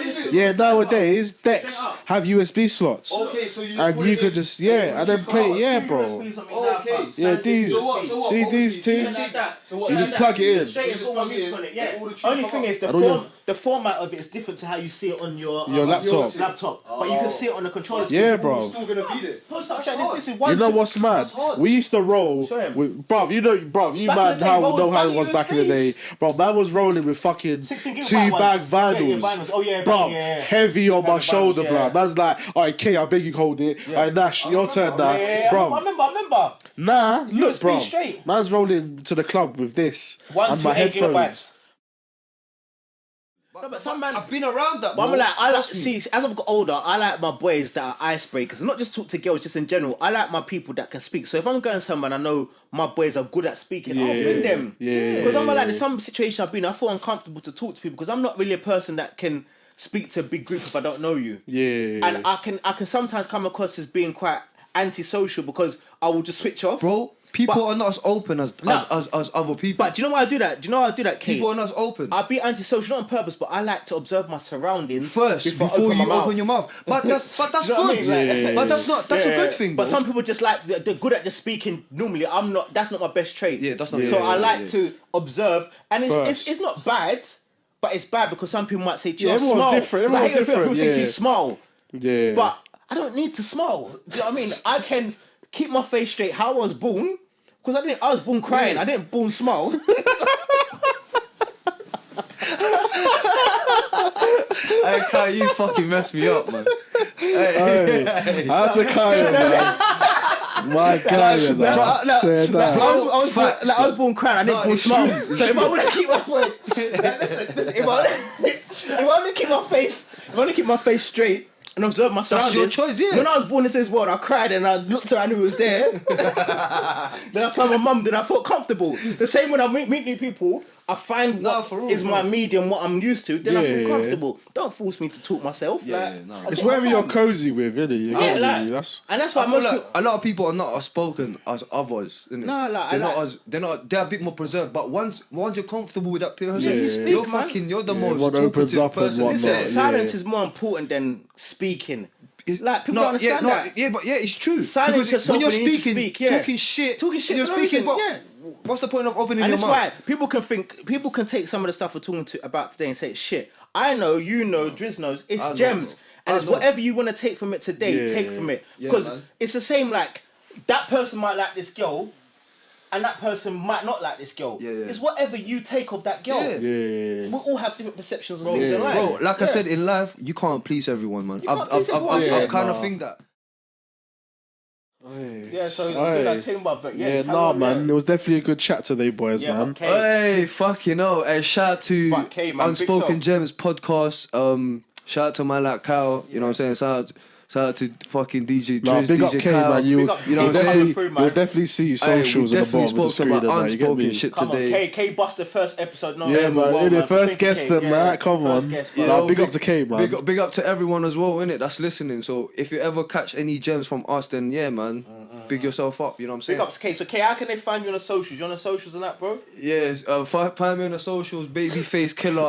decks have USB slots. Okay, so you and you could just and then play it. Yeah, bro. Okay. Yeah, these. See these things. You just plug it in. Only thing is the format of it is different to how you see it on your laptop. But you can see it on the controller. Yeah, bro. Still gonna be there. This is one. You know what's mad? We used to roll with, bruv. You man know how it was back in the day, bro. Man was rolling with fucking 2-bag vinyls, bro. Heavy on my shoulder, bro. Man's like, alright, K, I beg you hold it. Alright, Nash, your turn now, bro. I remember. Nah, look, bro. Straight. Man's rolling to the club with this and my 128 headphones. gigabytes. No, but some man. I've been around that. But I like see as I've got older, I like my boys that are icebreakers. Not just talk to girls, just in general. I like my people that can speak. So if I'm going somewhere and I know my boys are good at speaking, I'll bring them. Yeah. Because I'm like, there's some situation I've been. I feel uncomfortable to talk to people because I'm not really a person that can speak to a big group if I don't know you. Yeah. And I can sometimes come across as being quite antisocial because I will just switch off. Bro, people are not as open as other people. But do you know why I do that? Kate? People are not as open. I'll be antisocial, not on purpose, but I like to observe my surroundings first before you open your mouth. But that's good. But that's a good thing. But some people just like they're good at just speaking. Normally, I'm not. That's not my best trait. Yeah, that's not. So I like to observe, and it's not bad, but it's bad because some people might say, "You're small." Different. Everyone's different. People say, "You're small." Yeah. But I don't need to smile. Do you know what I mean? I can keep my face straight. How I was born. Because I was born crying. I didn't born smile. Hey, Kai, you fucking messed me up, man. Hey, I had to Kyle, man. My guy, I was born crying. I didn't born smile. So if I want to keep my listen, if I want to keep my face straight. And observe my surroundings. That's your choice, yeah. When I was born into this world, I cried and I looked around who was there. Then I found my mum, then I felt comfortable. The same when I meet new people, I find what is my medium, what I'm used to, then I feel comfortable. Don't force me to talk myself. It's wherever you're cozy with, isn't it? And that's why a lot of people are not as spoken as others, innit? They're a bit more preserved, but once you're comfortable with that person, you're the most talkative person. Listen, silence is more important than speaking. It's like people don't understand that. It's true. Silence because when you're speaking, talking shit, you're speaking. What's the point of opening your mouth? And that's why people can take some of the stuff we're talking about today and say it's shit. I know, you know, Drizz knows, it's gems. And it's whatever you want to take from it today, take from it. Because it's the same, like, that person might like this girl, and that person might not like this girl. It's whatever you take of that girl. We all have different perceptions of things in life. Bro, like I said, in life, you can't please everyone, man. I've kind of think that. Yeah, so good team, but man, it was definitely a good chat today, boys, man. Hey, fucking hell. Hey, shout out to Unspoken Gems podcast. Shout out to my like Kyle, you know what I'm saying? Shout out to fucking DJ Drizz, big DJ up K, Kyle. man. You know what I'm saying? We'll definitely see socials on the bottom of the screen. Unspoken shit come today. On, K bust the first episode. No, yeah, man. The first guest, man. Come on. Big up to K, man. Big up to everyone as well, innit? That's listening. So if you ever catch any gems from us, then yeah, man. Big yourself up. You know what I'm saying? Big up to K. So K, how can they find you on the socials? You on the socials and that, bro? Yes. Find me on the socials. Babyface Killer.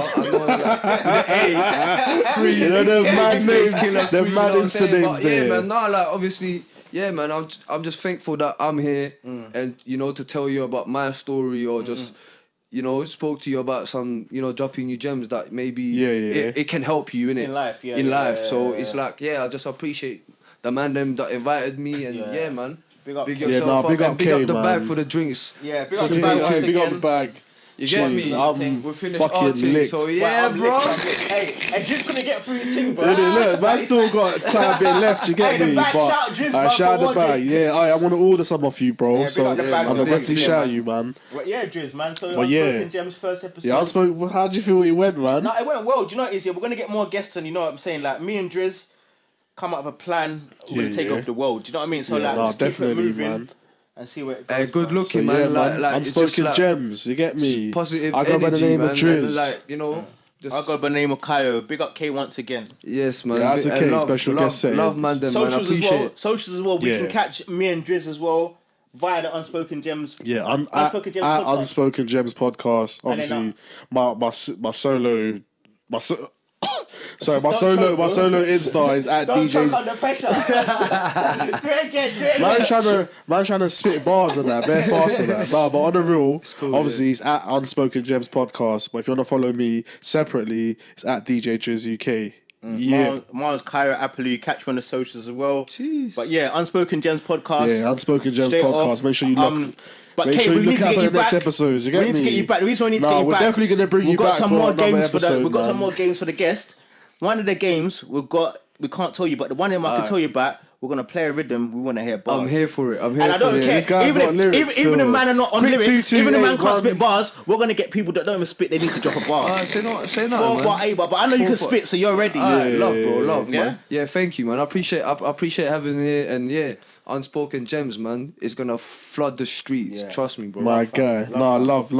Free. You know the mad names. The mad Insta names there. Yeah, man. No, like obviously, yeah, man. I'm just thankful that I'm here, and you know, to tell you about my story or just. You know, spoke to you about some, you know, dropping you gems that maybe it can help you innit? In life. So it's like, I just appreciate the man them that invited me and man. Big yourself up. Big up big up the man. bag for the drinks. Yeah, big up the bag. Big up the bag. You get me? I'm we finished fucking arting, licked. so bro. Hey, Drizz couldn't get through his thing, bro. Look, man, still got quite a bit left. You get me? Bag, but shout Drizz, shout the bag. Yeah, I want to order some off you, bro. Yeah, so I'm gonna definitely shout you, man. But yeah, Drizz, man. So Unspoken Gems first episode. Yeah, Unspoken. How do you feel it went, man? No, it went well. Do you know what it is? Yeah, we're gonna get more guests on. You know what I'm saying? Like me and Drizz come up with a plan. We're gonna take over the world. Do you know what I mean? So let's keep it moving. Man. And see where it goes. Good looking, man. Like Unspoken Gems, you get me? Positive I go by the name of Drizz. Like, you know, I go by the name of Kio. Big up K once again. Yes, man. Yeah, that's a K, special guest set. Love man, them, socials man. I appreciate it. Socials as well. We can catch me and Drizz as well via the Unspoken Gems. Yeah, Unspoken Gems podcast. Obviously, my solo Sorry, my solo Insta is at Don't DJ. choke under pressure. Do it again. Man trying to spit bars and that, bare fast and that. Nah, but on the real, cool, obviously it's at Unspoken Gems Podcast. But if you want to follow me separately, it's at DJ Drizz UK. Yeah, Mine's Kio Apaloo. Catch me on the socials as well. Jeez. But yeah, Unspoken Gems Podcast. Yeah, Unspoken Gems Straight Podcast. off. Make sure you look. But Make Kate, sure you we look need to out get for you the next back. episodes. You get We need me? to get you back. The reason we need to get you we're back. definitely gonna bring you back. We've got some more games for episode, we've got some more games for the guest. One of the games we can't tell you, but the one of them I can tell you about. We're gonna play a rhythm. We want to hear bars. I'm here for it. And I don't care. This guy's got lyrics Even the still. man are not on Quick lyrics. 2, 2, Even the man 8, can't 1. spit bars. We're gonna get people that don't even spit. They need to drop a bar. Say no, man. But I know you can spit, so you're ready. Love, bro, love, Yeah? man. Yeah, thank you, man. I appreciate having you here, and yeah, Unspoken Gems, man, is gonna flood the streets. Yeah. Trust me, bro. My guy. Nah, love.